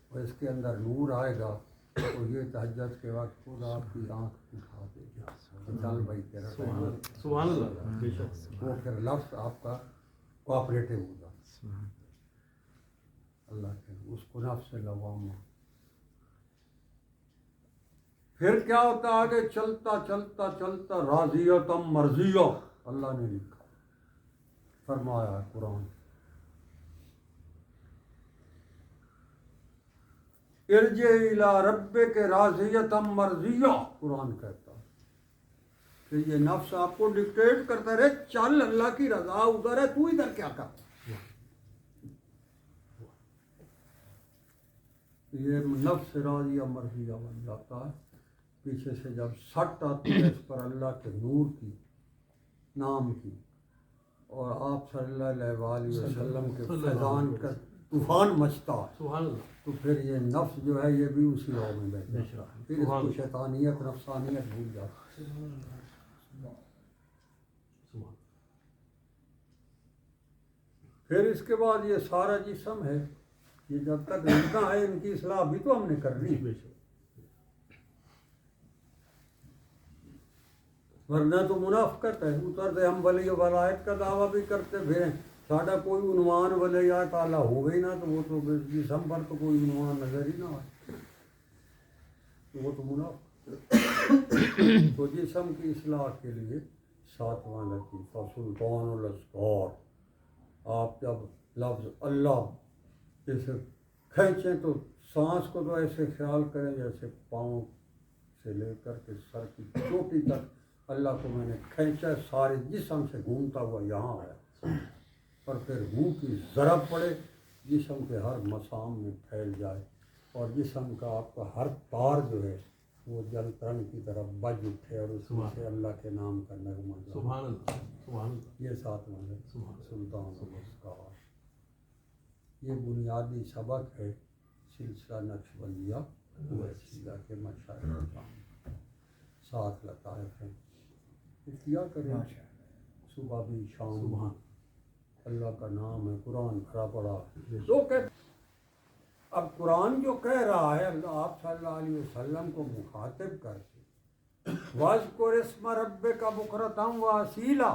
اور اس کے اندر نور آئے گا تو یہ تہجد کے وقت خود آپ کی آنکھ اٹھا دے گا. چل بھائی تیرا سبحان اللہ. وہ پھر لفظ آپ کا کوآپریٹو ہوگا. اللہ کے اس کو نفس لوامہ. پھر کیا ہوتا آگے چلتا چلتا چلتا راضیتم مرضیہ اللہ نے لکھا فرمایا ہے قرآن. ارجع الی ربک راضیتم مرضیہ قرآن کہتا ہے کہ یہ نفس آپ کو ڈکٹیٹ کرتا رہے چل اللہ کی رضا ادھر ہے تو ادھر کیا کرتا. یہ نفس راضیہ مرضیہ بن جاتا ہے. پیچھے سے جب سٹ آتی ہے اس پر اللہ کے نور کی نام کی اور آپ صلی اللہ علیہ وسلم کے فیضان کا طوفان مچتا ہے تو پھر یہ نفس جو ہے یہ بھی اسی راہ میں بیٹھتا ہے. پھر اس کو شیطانیت نفسانیت بھول جاتی ہے. پھر اس کے بعد یہ سارا جسم ہے یہ جب تک رکھنا ہے ان کی اصلاح بھی تو ہم نے کرنی ہے. ورنہ تو منافقت ہے. اترتے ہم ولی ولایت کا دعویٰ بھی کرتے پھریں ساڈا کوئی عنوان ولیات اعلیٰ ہو گئی نا تو وہ تو جسم پر تو کوئی عنوان نظر ہی نہ آئے تو وہ تو منافق. تو جسم کی اصلاح کے لیے 7واں لطیفہ سلطان الاذکار. آپ جب لفظ اللہ جیسے کھینچیں تو سانس کو تو ایسے خیال کریں جیسے پاؤں سے لے کر کے سر کی چوٹی تک اللہ کو میں نے کھینچا سارے جسم سے گھومتا ہوا یہاں آیا اور پھر منہ کی ضرب پڑے جسم کے ہر مسام میں پھیل جائے اور جسم کا آپ کا ہر تار جو ہے وہ جل ترنگ کی طرف بج اٹھے اور اس میں سے اللہ کے نام کا نغمہ جائے. سبحان اللہ سبحان اللہ. یہ 7واں سلطان الاذکار. یہ بنیادی سبق ہے سلسلہ نقشبندیہ وسیلہ کے مشاہد. 7 لطائف ہیں. کیا کریں صبح بھی شام اللہ کا نام ہے. قرآن بھرا پڑا تو کہ اب قرآن جو کہہ رہا ہے اللہ آپ صلی اللہ علیہ وسلم کو مخاطب کر کے وَاذْكُرِ اسْمَ رَبِّكَ بُكْرَةً وَأَصِيلًا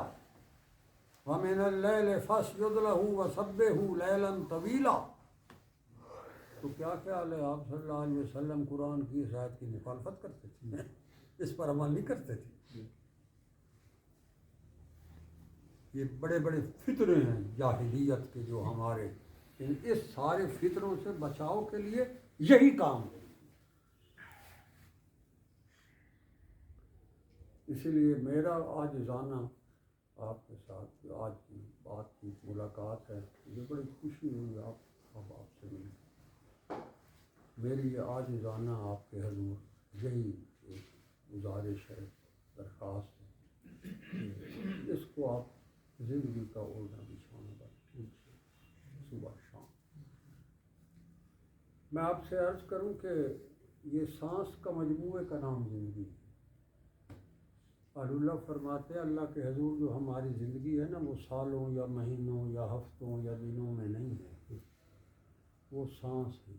وَمِنَ اللَّيْلِ فَاسْجُدْ لَهُ وَسَبِّحْهُ لَيْلًا طَوِيلًا. تو کیا خیال ہے آپ صلی اللہ علیہ وسلم قرآن کی اس آیت کی مخالفت کرتے تھے؟ اس پر عمل نہیں کرتے تھے. یہ بڑے بڑے فتنے ہیں جاہلیت کے جو ہمارے اس سارے فتنوں سے بچاؤ کے لیے یہی کام ہے. اسی لیے میرا آج جانا آپ کے ساتھ آج کی بات کی ملاقات ہے مجھے بڑی خوشی ہوئی آپ سے ملی. میری یہ آج جانا آپ کے حضور یہی ایک گزارش ہے درخواست ہے اس کو آپ زندگی کا اوڑھنا بچھانا بن صبح شام. میں آپ سے عرض کروں کہ یہ سانس کا مجموعے کا نام زندگی ہے. اللہ فرماتے ہیں اللہ کے حضور جو ہماری زندگی ہے نا وہ سالوں یا مہینوں یا ہفتوں یا دنوں میں نہیں ہے وہ سانس ہے.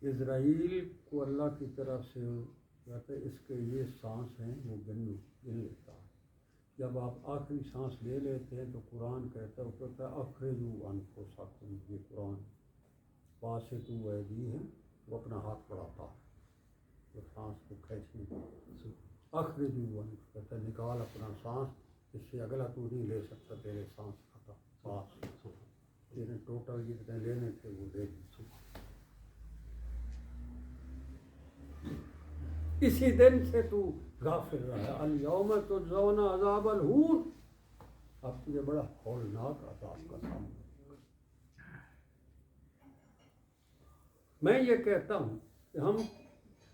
اسرائیل کو اللہ کی طرف سے کہتے ہیں اس کے یہ سانس ہیں وہ گن لیتا ہے. جب آپ آخری سانس لے لیتے ہیں تو قرآن کہتا ہے وہ کہتا ہے اخرجوا انفسکم. یہ قرآن باسطوا ایدیہم وہ اپنا ہاتھ بڑھاتا ہے تو سانس کو کھینچنے اخرجو کہتا ہے نکال اپنا سانس، اس سے اگلا تو نہیں لے سکتا، تیرے سانس ختم، بس تیرے ٹوٹل جتنے لینے تھے وہ لے لی۔ اسی دن سے تو غافل رہا، الیوم تجزون عذاب الہون، اب تجھے بڑا ہولناک عذاب کا سامنا۔ میں یہ کہتا ہوں کہ ہم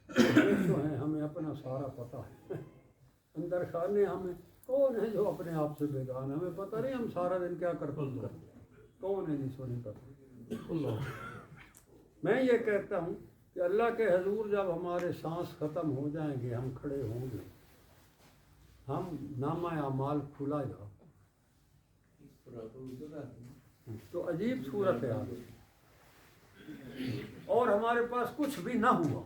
جو ہیں ہمیں اپنا سارا پتہ ہے، اندر خانے ہمیں کون ہے جو اپنے آپ سے بیگان ہے، ہمیں پتہ نہیں ہم سارا دن کیا کرتے ہیں، کون ہے جس کو نہیں پتہ۔ میں یہ کہتا ہوں کہ اللہ کے حضور جب ہمارے سانس ختم ہو جائیں گے، ہم کھڑے ہوں گے، ہم نامہ اعمال کھلا جا تو عجیب صورت ہے آگے، اور ہمارے پاس کچھ بھی نہ ہوا۔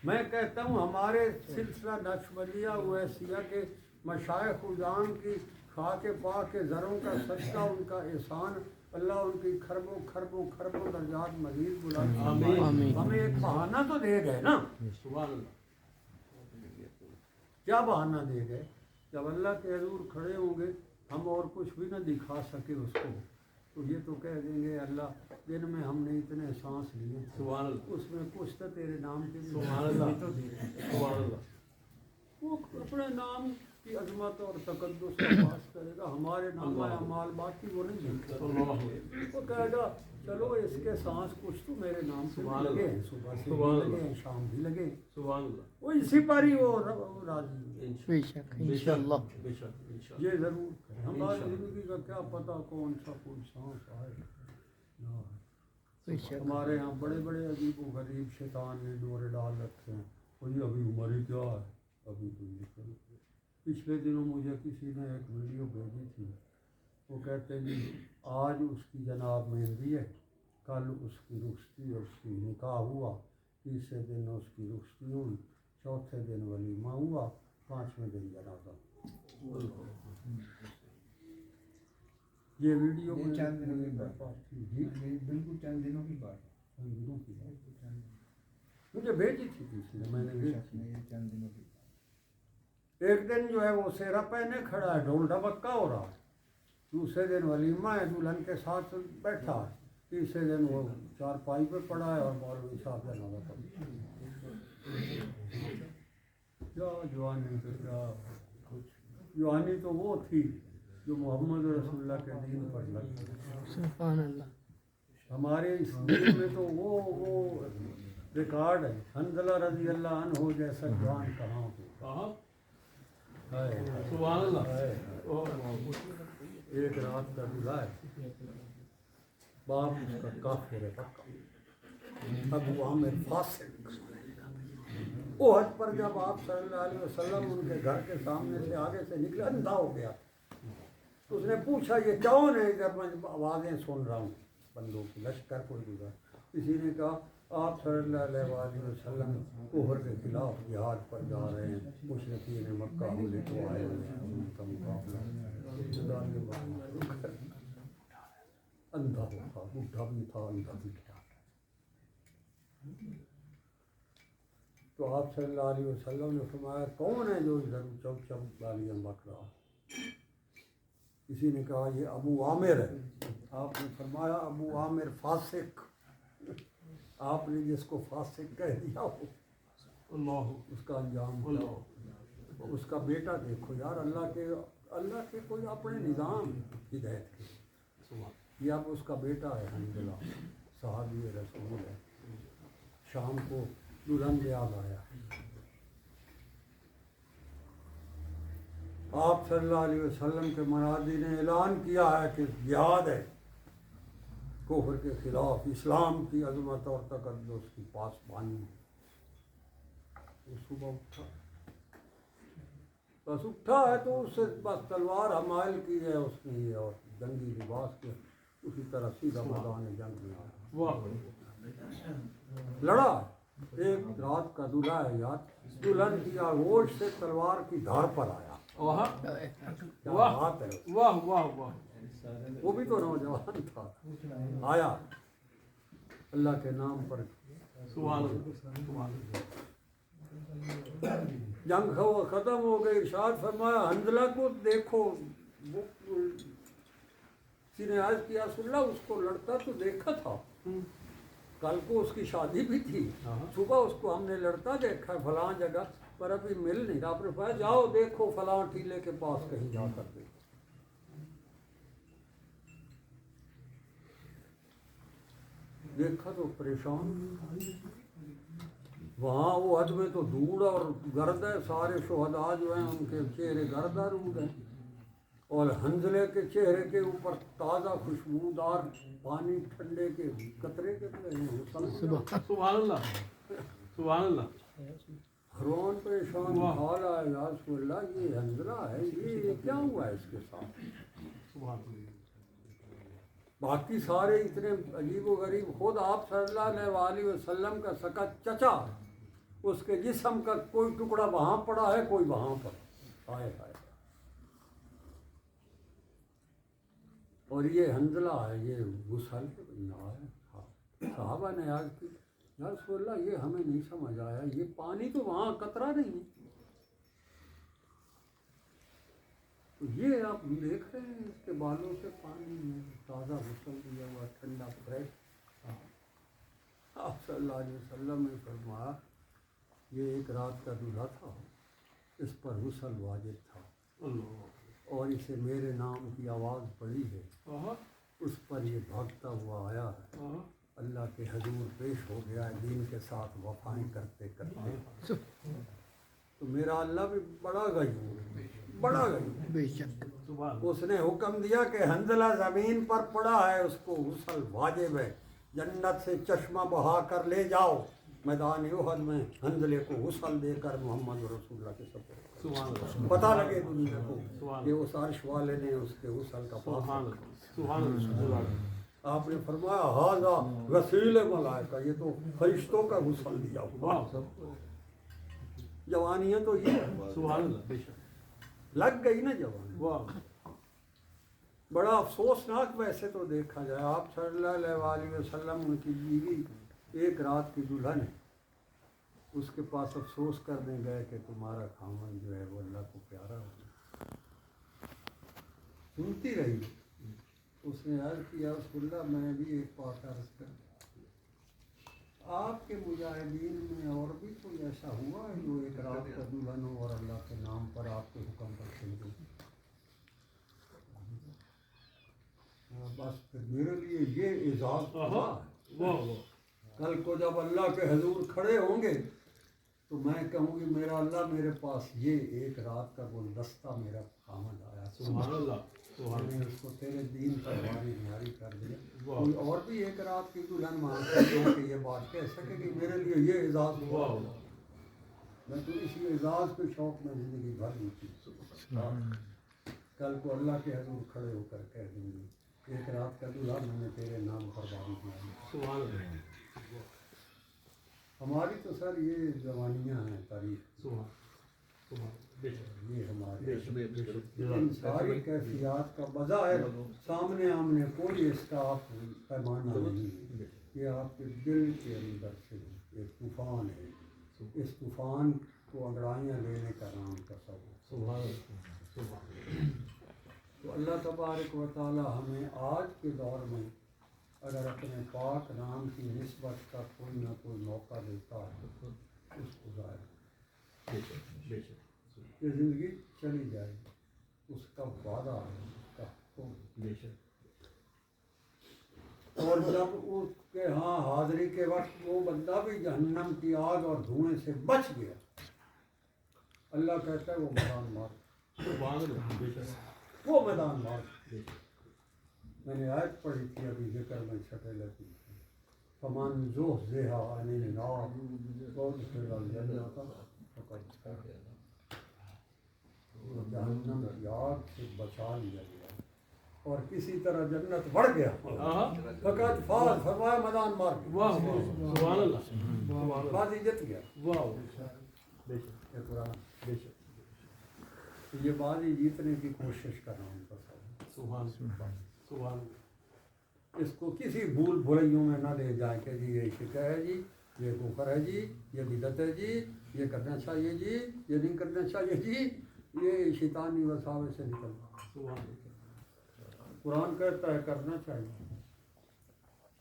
میں کہتا ہوں ہمارے سلسلہ نقشبندیہ اویسیہ کے مشائخ خدان کی خاک پاک کے زروں کا صدقہ، ان کا احسان، اللہ ان کی کھربوں کھربوں کھربوں درجات مزید بلند فرمائے۔ ہمیں ایک بہانہ تو دے گئے نا، کیا بہانہ دے گئے؟ جب اللہ کے حضور کھڑے ہوں گے ہم اور کچھ بھی نہ دکھا سکے اس کو، تو یہ تو کہہ دیں گے اللہ دن میں ہم نے اتنے سانس لیے، اس میں کچھ تو تیرے نام کے لیے تو دے۔ وہ اپنے نام کی عظمت اور تقدس کا پاس کرے گا، ہمارے نامہ اعمال باقی وہ نہیں دیکھے، وہ کہے گا چلو اس کے سانس کچھ تو میرے نام سے بھی لگے ہیں، صبح سے بھی لگے ہیں، شام بھی لگے ہیں، وہ اسی پر ہی وہ راضی ہے۔ بے شک انشاءاللہ۔ یہ ضرور کریں، ہماری زندگی کا کیا پتہ کون سا کوئی سانس آئے نہ آئے۔ بے شک ہمارے یہاں بڑے بڑے عجیب و غریب شیطان نے ڈورے ڈال رکھے ہیں، وہ جی ابھی عمر ہی کیا ہے، ابھی تو یہ کرو۔ پچھلے دنوں مجھے کسی نے ایک ویڈیو بھیجی تھی، وہ کہتے ہیں جی آج اس کی جناب مہندی ہے، کل اس کی رخصتی اور اس کی نکاح ہوا، تیسرے دن اس کی رخصتی ہوئی، چوتھے دن ولیمہ ہوا، پانچویں دن جنازہ۔ یہ ویڈیو میں چند دنوں کی بات جی بالکل چند دنوں کی بات ہے، چند دنوں کی بات مجھے بھیجی تھی کسی نے، میں نے دیکھی۔ چند دنوں کی ایک دن جو ہے وہ سیرا پہنے کھڑا ہے، ڈھول ڈھبکا ہو رہا ہے، دوسرے دن ولیمہ ہے، دلہن کے ساتھ بیٹھا ہے، تیسرے دن وہ چارپائی پہ پڑا ہے اور مولوی صاحب جنازہ پڑھ رہا ہے۔ کیا جوانی تو کیا کچھ، جوانی تو وہ تھی جو محمد رسول اللہ کے دین پر لگی۔ سبحان اللہ۔ ہمارے اس دین میں تو وہ ریکارڈ ہے، حنظلہ رضی اللہ عنہ جیسا جوان کہاں ہو۔ سبحان اللہ۔ ایک رات کا دلہا ہے، باپ اس کا کافر ہے پکا، ابو عامر فاسق۔ احد پر جب آپ صلی اللہ علیہ وسلم ان کے گھر کے سامنے سے آگے سے نکلے، اندھا ہو گیا، تو اس نے پوچھا یہ کون ہے، ادھر میں آوازیں سن رہا ہوں بندوں کی، لشکر کوئی گزرا۔ کسی نے کہا آپ صلی اللہ علیہ وسلم کفر کے خلاف جہاد پر جا رہے ہیں، مشرکین مکہ حملے کو آئے ہوئے ہیں، ان کا مقابلہ۔ اندھا تھا، بڈھا بھی تھا، اندھا بھی تھا۔ تو آپ صلی اللہ علیہ وسلم نے فرمایا کون ہے جو ادھر چوک چوک گالیاں بک رہا؟ کسی نے کہا یہ ابو عامر ہے۔ آپ نے فرمایا ابو عامر فاسق، آپ نے جس کو فاسق کہہ دیا ہو اس کا انجام کیا؟ اس کا بیٹا دیکھو یار، اللہ کے کوئی اپنے نظام ہدایت کے، یہ اب اس کا بیٹا ہے حنظلہ، صحابی رسول ہے، شام کو دلہن یاد آیا۔ آپ صلی اللہ علیہ وسلم کے منادی نے اعلان کیا ہے کہ جہاد ہے کفر کے خلاف، اسلام کی عظمت اور تقدس کی پاسبانی۔ وہ صبح اٹھا، بس اٹھا ہے تو اس سے بس تلوار حمائل کی ہے اس نے، اور جنگی لباس کے اسی طرح سیدھا میدان جنگ میں آیا، لڑا۔ ایک رات کا دلہا ہے یار، دلہن کی آغوش سے تلوار کی دھار پر آیا، کیا بات ہے۔ واہ واہ واہ۔ وہ بھی تو نوجوان تھا، آیا اللہ کے نام پر، سبحان اللہ۔ جنگ ختم ہو گئی، ارشاد فرمایا حنظلہ کو دیکھو، وہ کسی نے عرض کیا رسول اللہ اس کو لڑتا تو دیکھا تھا، کل کو اس کی شادی بھی تھی، صبح اس کو ہم نے لڑتا دیکھا فلاں جگہ پر، ابھی مل نہیں رہا، آپ نے فرمایا جاؤ دیکھو فلاں ٹیلے کے پاس کہیں جا کر دیکھو۔ دیکھا تو پریشان، وہاں وہ حد میں تو دھوڑ اور گرد ہے، سارے شہداء جو ہیں ان کے چہرے گردآلود ہیں، اور حنظلے کے چہرے کے اوپر تازہ خوشبودار پانی ٹھنڈے کے قطرے گر رہے ہیں۔ سبحان اللہ، سبحان اللہ، حیران پریشان حال ہے، یا رسول اللہ یہ حنظلہ ہے، یہ کیا ہوا ہے اس کے ساتھ؟ سبحان اللہ، باقی سارے اتنے عجیب و غریب، خود آپ صلی اللہ علیہ وسلم کا سکا چچا، اس کے جسم کا کوئی ٹکڑا وہاں پڑا ہے، کوئی وہاں پر، ہائے ہائے، اور یہ حنظلہ ہے، یہ غسل نہ ہے۔ صحابہ نے عرض کی یا رسول اللہ یہ ہمیں نہیں سمجھ آیا، یہ پانی تو وہاں قطرہ نہیں ہے، تو یہ آپ دیکھ رہے ہیں اس کے بالوں سے پانی میں تازہ غسل دیا ہوا ٹھنڈا فریش۔ آپ صلی اللہ علیہ وسلم نے فرمایا یہ ایک رات کا دولہا تھا، اس پر غسل واجب تھا، اور اسے میرے نام کی آواز پڑی ہے، اس پر یہ بھاگتا ہوا آیا ہے، اللہ کے حضور پیش ہو گیا ہے دین کے ساتھ وفائیں کرتے کرتے، تو میرا اللہ بھی بڑا غیور ہے، بڑا غیور، بے شک اس نے حکم دیا کہ حنظلہ زمین پر پڑا ہے، اس کو غسل واجب ہے، جنت سے چشمہ بہا کر لے جاؤ، میدان احد میں حنظلے کو غسل دے کر محمد رسول اللہ کے سپرد کرو، پتہ لگے دنیا کو کہ اس عرش والے نے اس کے غسل کا پاس رکھا۔ آپ نے فرمایا ھذا غسیل ملائکہ، یہ تو فرشتوں کا غسل دیا ہوا، جوانیاں تو یہ سبحان اللہ، بے شک، لگ گئی نا جوانی۔ واہ، بڑا افسوسناک ویسے تو دیکھا جائے، آپ صلی اللہ علیہ وسلم ان کی بیوی ایک رات کی دلہن ہے، اس کے پاس افسوس کرنے گئے کہ تمہارا خامن جو ہے وہ اللہ کو پیارا ہو گیا، سنتی رہی، اس نے عرض کیا رسول اللہ میں بھی ایک بات عرض کر، آپ کے مجاہدین میں اور بھی کوئی ایسا ہوا ہے جو ایک رات کا دلہن ہو اور اللہ کے نام پر آپ کے حکم پر چل گئی؟ بس پھر میرے لیے یہ اعزاز ہوا ہے، کل کو جب اللہ کے حضور کھڑے ہوں گے تو میں کہوں گی میرا اللہ میرے پاس یہ ایک رات کا گلدستہ میرا خامد آیا، سبحان اللہ، میں نے اس کو تیرے دین پر ہماری نہاری کر دیا، کوئی اور بھی ایک رات کی دلہن مانگتا ہے کہ یہ بات کہہ سکے کہ میرے لیے یہ اعزاز ہوا، میں تو اسی اعزاز کے شوق میں زندگی بھر ہوتی، کل کو اللہ کے حضور کھڑے ہو کر کہہ دیں گے ایک رات کا دلہا میں نے تیرے نام پر باری دیا۔ سبحان اللہ، ہماری تو سر یہ جوانیاں ہیں تاریخ، یہ ہمارے ان ساری کیفیات کا بظاہر سامنے آمنے کوئی اس کا آپ پیمانہ نہیں ہے، یہ آپ کے دل کے اندر سے ایک طوفان ہے، اس طوفان کو انگڑائیاں لینے کا نام تصور۔ تو اللہ تبارک و تعالی ہمیں آج کے دور میں اگر اپنے پاک نام کی نسبت کا کوئی نہ کوئی موقع دیتا ہے اس کو ظاہر، یہ زندگی چلی جائے گی، اس کا وعدہ ہے، اس کا حکم، اور جب اس کے ہاں حاضری کے وقت وہ بندہ بھی جہنم کی آگ اور دھوئیں سے بچ گیا، اللہ کہتا ہے وہ میدان مار، وہ میدان مار۔ میں نے آیت پڑھی تھی ابھی ذکر میں چھٹے لگی، فمن زحزح عن النار وادخل الجنة فقد فاز، جہنم کی آگ سے بچا لیا گیا اور کسی طرح جنت بڑھ گیا، فقد فاز، فرمایا میدان مار گیا، واہ، سبحان اللہ، بازی جت گیا، واہ، یہ قرآن، یہ بازی جیتنے کی کوشش کر رہا ہوں، سبحان اللہ، اس کو کسی بھول بھلائیوں میں نہ لے جائیں کہ جی یہ شکایت ہے جی یہ کفر ہے جی، یہ بدعت ہے جی، یہ کرنا چاہیے جی، یہ نہیں کرنا چاہیے جی، یہ شیطانی وساوس سے نکلنا۔ قرآن کہتا ہے کرنا چاہیے۔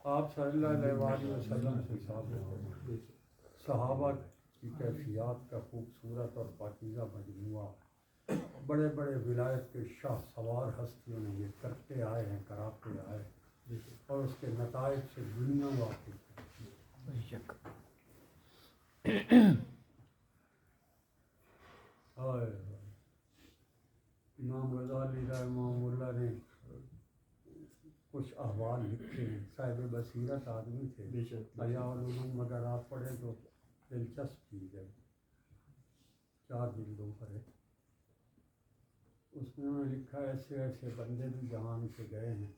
آپ صلی اللہ علیہ وآلہ وسلم سے ثابت ہے، صحابہ کی کیفیات کا خوبصورت اور پاکیزہ مجموعہ، بڑے بڑے ولایت کے شاہ سوار ہستیوں نے یہ کرتے آئے ہیں، کراتے آئے ہیں، اور اس کے نتائج سے دنیا واقف ہے۔ بے شک ہائے امام غزالی رحمہ اللہ نے کچھ احوال لکھے ہیں، صاحب بصیرت آدمی تھے، احیاء العلوم اگر آپ پڑھیں تو دلچسپ چیز ہے، 4 جلدوں پر ہے۔ اس میں انہوں نے لکھا ایسے ایسے بندے بھی جہان سے گئے ہیں،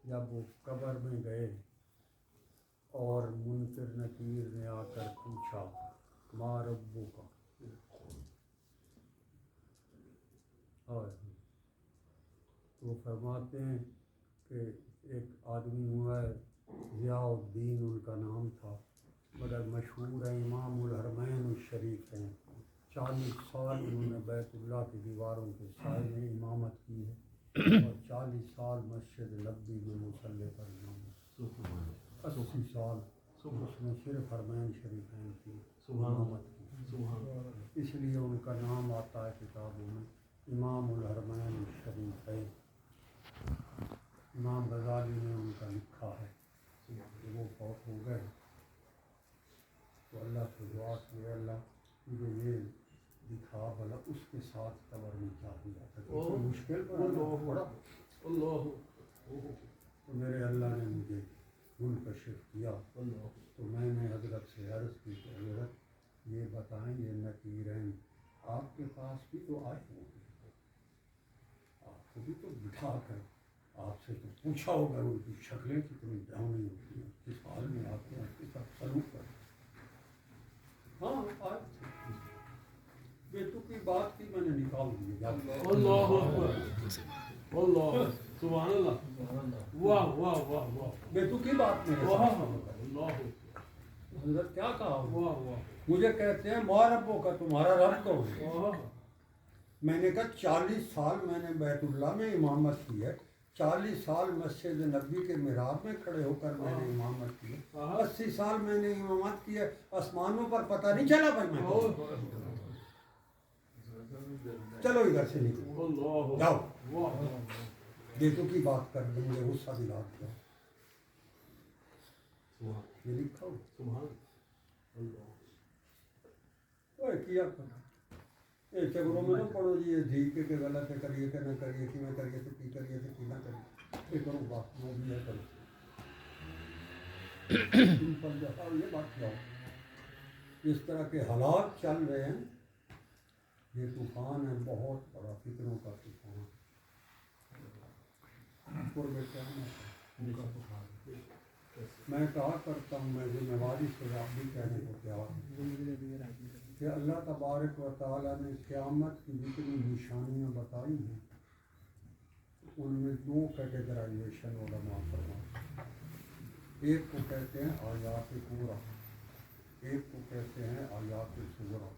جب وہ قبر میں گئے اور منکر نکیر نے آ کر پوچھا ما ربو کا، اور وہ فرماتے ہیں کہ ایک آدمی ہوا ہے ضیاء الدین ان کا نام تھا، مگر مشہور ہے امام الحرمین الشریف ہیں، 40 سال انہوں نے بیت اللہ کی دیواروں کے سائے میں امامت کی ہے، اور 40 سال مسجد نبوی میں مصلی پر امامت، 80 سال اس نے صرف حرمین شریفین کی امامت کی، اس لیے ان کا نام آتا ہے کتابوں میں امام الحرمین الشریفین۔ امام غزالی نے ان کا لکھا ہے کہ وہ فوت ہو گئے، تو اللہ سے دعا کی ہے اللہ مجھے یہ دکھا بھلا اس کے ساتھ قبر میں کیا ہوا تھا، کیونکہ مشکل پڑا، تو میرے اللہ نے مجھے منکشف کیا، تو میں نے حضرت سے عرض کی کہ حضرت یہ بتائیں یہ نکیرین آپ کے پاس بھی تو آئے ہوں گے، آپ کو بھی تو بٹھا کر آپ سے تو پوچھا ہوگا ان کی شکلیں کتنی ڈراؤنی ہوتی ہیں، کس حال میں آتے ہیں، کس طرح سلوک کرتے ہیں۔ ہاں آئے تھے، بیٹو کی بات کی میں نے نکال دی۔ اللہ اکبر، اللہ سبحان اللہ، واہ واہ واہ واہ، بیٹو کی بات میں واہ اللہ، حضرت کیا کہا، واہ واہ، مجھے کہتے ہیں ما ربوں کا، تمہارا رب کون ہے؟ واہ، میں نے کہا 40 سال میں نے بیت اللہ میں امامت کی ہے، 40 سال مسجد نبوی کے محراب میں کھڑے ہو کر میں نے امامت کی ہے، 80 سال میں نے امامت کی ہے، آسمانوں پر پتہ نہیں چلا بھائی میں کون ہوں؟ چلو ادھر سے نکلو، جاؤ، بیٹوں کی بات کر دیں گے، غصہ دلا دیا، یہ لکھا ہو کیا کرنا ایک چکروں میں نہ پڑھو جی یہ دھی کے غلط ہے، کریے کہ نہ کریے، کہ میں کریے تو کی کریے تو کی نہ کریے، یہ کرو بات وہ بھی ہے کرو سمپل جاؤ، یہ بات جاؤ۔ اس طرح کے حالات چل رہے ہیں، یہ طوفان ہے بہت بڑا، فکروں کا طوفان، میں کہا کرتا ہوں، میں ذمہ داری سے آپ بھی کہنے کو تیار ہوں کہ اللہ تبارک و تعالیٰ نے قیامت کی جتنی نشانیاں بتائی ہیں ان میں 2 کیٹیگرائزیشن علماء فرماتے، ایک کو کہتے ہیں آیات کبریٰ، ایک کو کہتے ہیں آیات صغریٰ،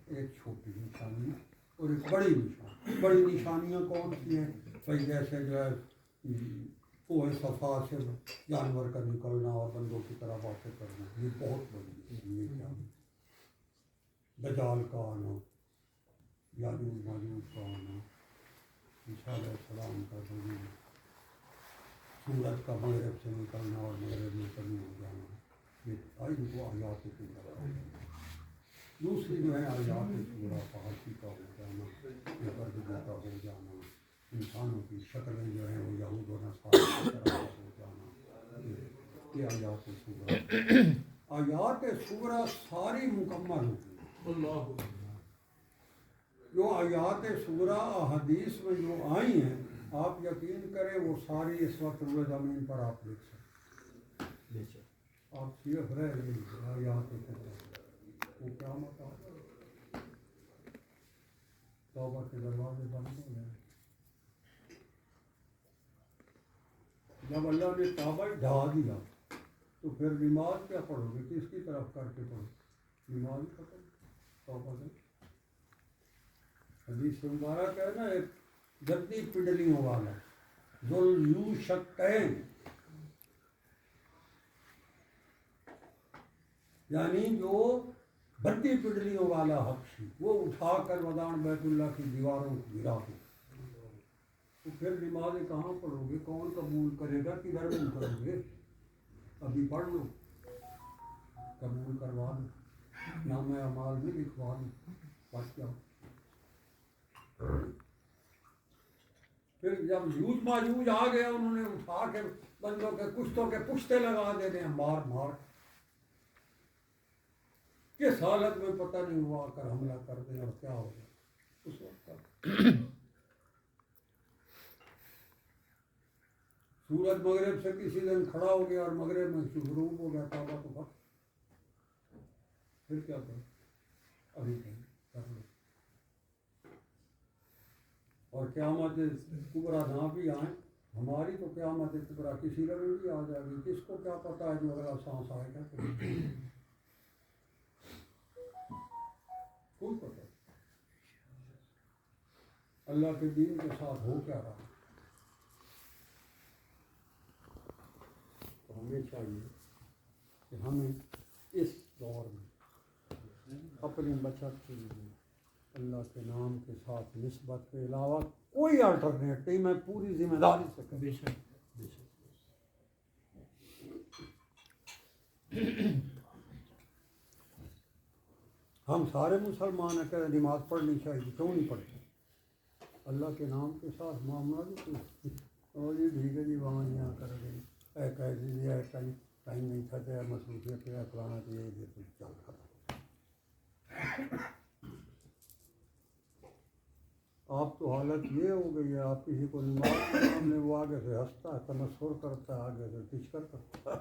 ایک چھوٹی نشانی اور ایک بڑی نشانی۔ بڑی نشانیاں کون سی ہیں؟ بھائی جیسے جو ہے کوہ صفا سے جانور کا نکلنا اور بندوں کی طرح باتیں کرنا، یہ بہت بڑی ہے، یہ کیا دجال کا آنا، یاجوج ماجوج کا آنا، عیسیٰ علیہ السلام کا ظہور، سورج کا مغرب سے نکلنا اور مغرب میں کمی ہو جانا، یہ ان کو آیات کبریٰ۔ دوسری جو ہے آیات صغریٰ، فحاشی کا ہو جانا، یہ پردگی کا ہو جانا، انسانوں کی شکلیں جو ہیں وہ یہود و نصارہ کی طرح ہو جانا، یہ آیات صغریٰ۔ آیات صغریٰ ساری مکمل ہوگی، جو آیات صغریٰ احادیث میں جو آئی ہیں آپ یقین کریں وہ ساری اس وقت روئے زمین پر آپ دیکھ سکتے ہیں، آپ صرف رہ گئی آیات صغریٰ، وہ قیامت آ توبہ کے دروازے بند ہو گئے۔ جب اللہ نے کعبہ ڈھا دیا تو پھر نماز کیا پڑھو گے؟ کس کی طرف کر کے پڑھو؟ نماز ختم توبہ سے۔ حدیث مبارک ہے نا، ایک گدی پنڈلیوں والا ذل یو شقین، یعنی جو بڑی پنڈلیوں والا حبشی، وہ اٹھا کر ودان بیت اللہ کی دیواروں کو گرا دے، تو پھر نمازیں کہاں پڑھو گے؟ کون قبول کرے گا؟ کدھر من کرو گے؟ ابھی پڑھ لو، قبول کروا دو، نام اعمال میں لکھوا دو، بس کیا۔ پھر جب یوج ماجوج آ گیا، انہوں نے اٹھا کے بندوں کے کشتوں کے پشتے لگا دینے ہیں مار مار، کس حالت میں پتہ نہیں ہوا کر حملہ کر دیں اور کیا ہو گیا اس وقت کا۔ سورج مغرب سے کسی دن کھڑا ہو گیا اور مغرب میں غروب ہو گیا، توبہ تو بس، پھر کیا کریں؟ ابھی کر لو، اور قیامت کبریٰ نہ بھی آئیں، ہماری تو قیامت کبریٰ کسی کا بھی آ جائے گی، کس کو کیا پتہ ہے جو اگلا سانس آئے گا؟ کوئی پتہ نہیں۔ اللہ کے دین کے ساتھ ہو کیا رہا، تو ہمیں چاہیے کہ ہمیں اس دور میں اپنی بچت کے لیے اللہ کے نام کے ساتھ نسبت کے علاوہ کوئی الٹرنیٹو میں پوری ذمہ داری سے کریں۔ بے شک بے شک۔ ہم سارے مسلمان ہیں کہ نماز پڑھنی چاہیے، کیوں نہیں پڑھتے؟ اللہ کے نام کے ساتھ معاملہ بھی اور یہ ٹھیک ہے جی وہاں یہاں کر گئی اے کہہ دیجیے ٹائم نہیں تھا تو مصروفیت ہے فلانا تو یہی دیر چل کر آپ تو حالت یہ ہو گئی ہے، آپ کسی کو نماز کے سامنے وہ آگے سے ہنستا ہے، تمسخر کرتا ہے، آگے سے ٹچکر کرتا ہے،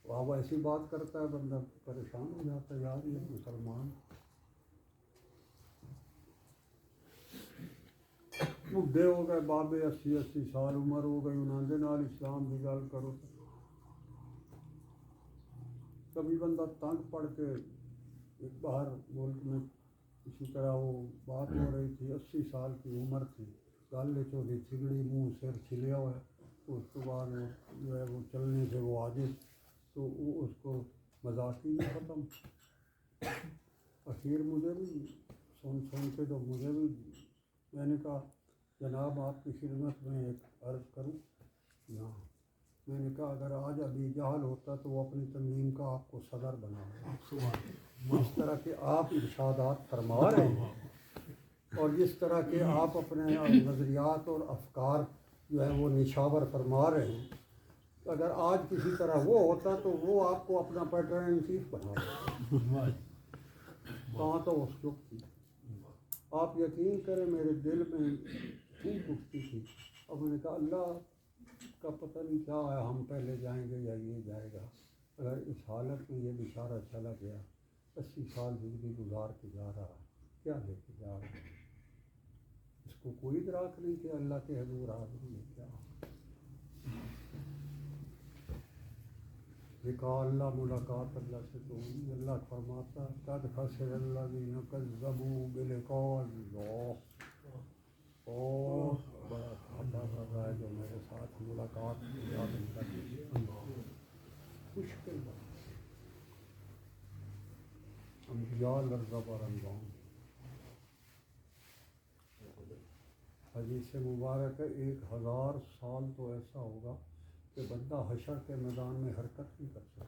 وہ ایسی بات کرتا ہے، بندہ پریشان ہو جاتا ہے، یار یہ مسلمان بڈھے ہو گئے، بابے 80 سال عمر ہو گئی، انہوں نے نال اسلام کی گل کرو، کبھی بندہ تنگ پڑ کے ایک باہر ملک میں اسی طرح وہ بات ہو رہی تھی، 80 سال کی عمر تھی، گل چولی تھگڑی، منہ سر چھلیا ہوا ہے، تو اس کے بعد وہ جو ہے وہ چلنے سے وہ عاجز، تو وہ اس کو مذاق ہی نہیں ختم۔ اخیر مجھے بھی سن کے تو مجھے بھی، میں نے کہا جناب آپ کی خدمت میں ایک عرض کروں، یہاں میں نے کہا اگر آج ابھی جہل ہوتا تو وہ اپنی تنظیم کا آپ کو صدر بنا، جس طرح کے آپ ارشادات فرما رہے ہیں اور جس طرح کے آپ اپنے نظریات اور افکار جو ہے وہ نشاور فرما رہے ہیں، اگر آج کسی طرح وہ ہوتا تو وہ آپ کو اپنا پیٹرن ان چیف بنا، کہاں تو اس وقت تھی۔ آپ یقین کریں میرے دل میں خوب اٹھتی تھی، اب میں نے کہا اللہ کا پتہ نہیں کیا ہے، ہم پہلے جائیں گے یا یہ جائے گا، اگر اس حالت میں یہ بیچارہ چلا گیا، 80 سال زندگی گزار کے جا رہا ہے، کیا لے کے جا رہا ہے، اس کو کوئی ادراک نہیں کہ اللہ کے حضور حاضری ہے کیا۔ لکھا اللہ ملاقات اللہ سے تو ہوئی، اللہ فرماتا قد خسر الذین کذبوا بلقاء اللہ، بہت بڑا گھاٹا کر رہا ہے جو میرے ساتھ ملاقات کیا مشکل بات، انبیاء لرزہ پر انجام۔ حدیث مبارک ہے 1000 سال تو ایسا ہوگا کہ بندہ حشر کے میدان میں حرکت نہیں کر سکتا،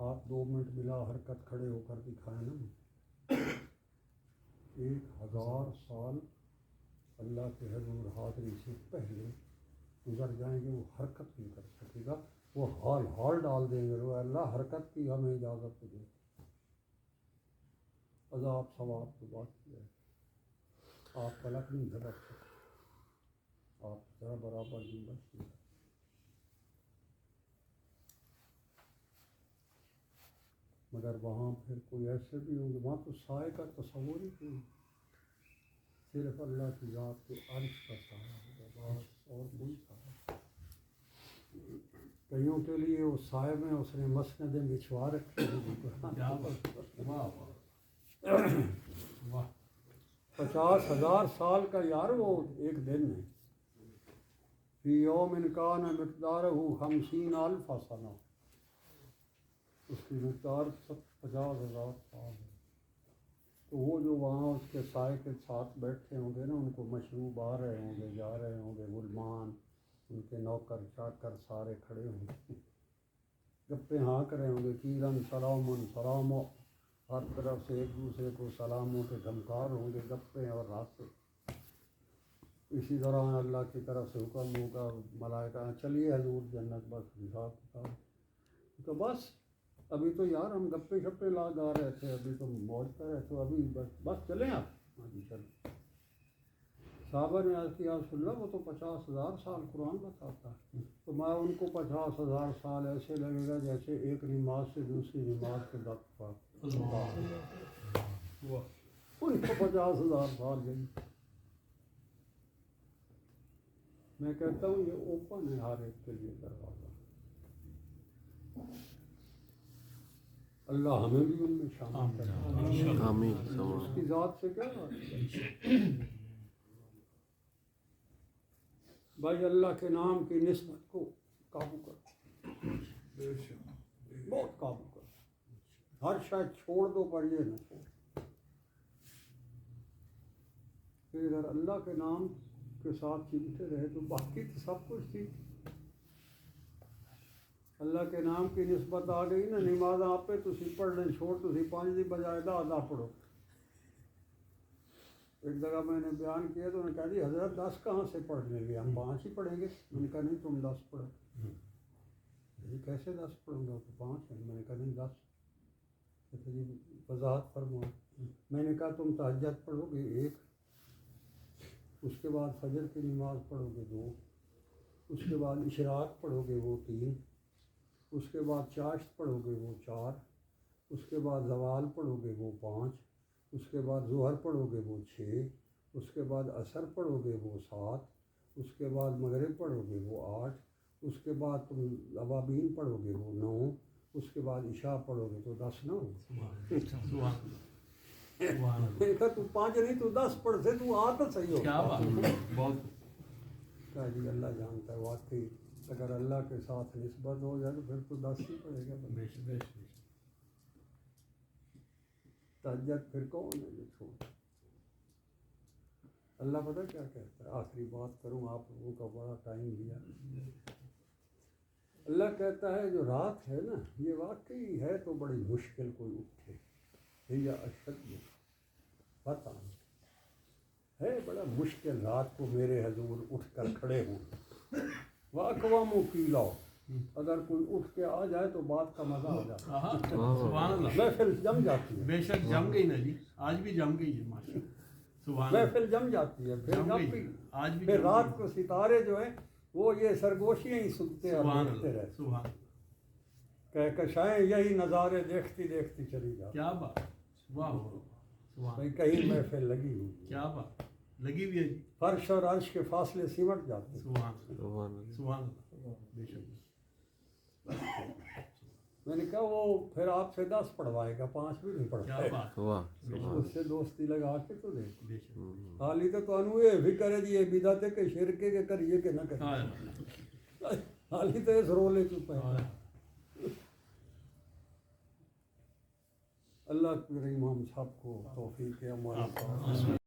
آپ 2 منٹ بلا حرکت کھڑے ہو کر دکھائیں نا، 1000 سال اللہ کے حضور حاضری سے پہلے گزر جائیں گے، وہ حرکت نہیں کر سکے گا، وہ حال ڈال دیں گے، وہ اللہ حرکت کی ہمیں اجازت دے، عذاب ثواب کی بات کی ہے، آپ پلک نہیں جھپک سکتے، آپ ذرا برابر نہیں بچ سکتے۔ مگر وہاں پھر کوئی ایسے بھی ہوں گے، وہاں تو سائے کا تصور ہی نہیں، صرف اللہ کی ذات کے عرش کا سایہ ہوگا، بس اور کوئی سایہ۔ کئیوں کے لیے اس سائے میں اس نے مسندیں بچھوا رکھی ہیں۔ کیا بات، واہ واہ واہ، 50,000 سال کا یار وہ ایک دن ہے۔ فی یوم کان مقدارہ 50,000 سنہ، اس کی مقدار 50,000 سال ہے۔ تو وہ جو وہاں اس کے سائے کے ساتھ بیٹھے ہوں گے نا، ان کو مشروب آ رہے ہوں گے، جا رہے ہوں گے، غلمان ان کے نوکر چاکر سارے کھڑے ہوں گے، گپے ہانک رہے ہوں گے، کیرن سلامن سلامو، ہر طرف سے ایک دوسرے کو سلاموں کے دھمکار ہوں گے، گپے اور راستے۔ اسی دوران اللہ کی طرف سے حکم ہوگا، ملائکہ چلیے حضور جنت، بس حساب کتاب۔ تو بس ابھی تو یار ہم گپے شپے گا رہے تھے، ابھی تو موج کر رہے تھے، ابھی بس چلیں آپ۔ ہاں جی چلیں۔ صحابہ نے عرض کیا رسول اللہ وہ تو 50,000 سال قرآن بتاتا ہے، تو میں ان کو 50,000 سال ایسے لگے گا جیسے ایک نماز سے دوسری نماز کے وقت پر ان کو 50,000 سال گئی۔ میں کہتا ہوں یہ اوپن ہے ہر ایک کے لیے دروازہ۔ اللہ ہمیں بھی ان میں شامل کرے، آمین۔ اس کی ذات سے کیا بات ہے؟ بھائی اللہ کے نام کی نسبت کو قابو کرو، بہت قابو کرو، ہر شاید چھوڑ دو پر یہ نہ چھوڑ۔ پھر اگر اللہ کے نام کے ساتھ چلتے رہے تو باقی تو سب کچھ ٹھیک۔ اللہ کے نام کی نسبت آ گئی نا، نماز آپ پہ تسی پڑھنے چھوڑ، تسی 5 دی بجائے 10 پڑھو۔ ایک جگہ میں نے بیان کیا تو انہوں نے کہا جی حضرت 10 کہاں سے پڑھ لیں گے، ہم 5 ہی پڑھیں گے۔ میں نے کہا نہیں تم 10 پڑھو۔ جی کیسے 10 پڑھوں گا، تو 5 ہیں۔ میں نے کہا نہیں 10۔ کہتے جی وضاحت فرماؤ۔ میں نے کہا تم تہجد پڑھو گے 1، اس کے بعد فجر کی نماز پڑھو گے 2، اس کے بعد اشراق پڑھو گے وہ 3، اس کے بعد چاشت پڑھو گے وہ 4، اس کے بعد زوال پڑھو گے وہ 5، اس کے بعد ظہر پڑھو گے وہ 6، اس کے بعد عصر پڑھو گے وہ 7، اس کے بعد مغرب پڑھو گے وہ 8، اس کے بعد تم اوابین پڑھو گے وہ 9، اس کے بعد عشاء پڑھو گے تو 10 نہ ہو۔ میں نے کہا تو 5 نہیں تو 10 پڑھ سے، تو آ تو صحیح ہو۔ کیا بات، بہت کہا جی اللہ جانتا ہے، واقعی اگر اللہ کے ساتھ نسبت ہو جائے تو پھر تو 10 ہی پڑے گا۔ بے شک بے شک۔ تہجد پھر کون ہے جو چھوڑ؟ اللہ پتہ کیا کہتا ہے، آخری بات کروں، آپ لوگوں کا بڑا ٹائم لیا۔ اللہ کہتا ہے جو رات ہے نا، یہ واقعی ہے تو بڑی مشکل کوئی اٹھے، یا اشد پتہ ہے بڑا مشکل رات کو میرے حضور اٹھ کر کھڑے ہوں۔ واقوام کی لاؤ، اگر کوئی اٹھ کے آ جائے تو بات کا مزہ آ جاتا ہے، سبحان اللہ، محفل جم جاتی ہے۔ بے شک جم گئی نا جی، آج بھی جم گئی ہے ماشاء اللہ، سبحان اللہ، محفل جم جاتی ہے، پھر جم جب گئی، بھی آج بھی پھر جم رات گئی۔ کو ستارے جو ہیں وہ یہ سرگوشیاں ہی سنتے اور سبحان دیکھتے اللہ، رہتے، سبحان اللہ، کہکشائیں یہی نظارے دیکھتی دیکھتی چلی جاتی، کیا بات، واہ واہ، سبحان بھائی اللہ، کہیں محفل لگی ہوئی ہے، کیا بات، لگی ہوئی ہے جی، فرش اور عرش کے فاصلے سمٹ جاتے ہیں۔ سبحان اللہ، سبحان اللہ۔ سبحان اللہ، بے شک، میں نے کہا وہ پھر آپ سے 10 پڑھوائے گا، 5 بھی نہیں کیا پڑھوائے گا، بات، واہ اس سے دوستی لگا کے تو دیکھ۔ بے شک، حالی تو انو یہ بھی کرے جی یہ بدعت ہے کہ شرک ہے کہ کریے کہ نہ کریے، ہاں، حالی تو اس رولے چپے ہیں۔ ہاں، اللہ کریم ہم سب کو توفیق عمل عطا فرمائے۔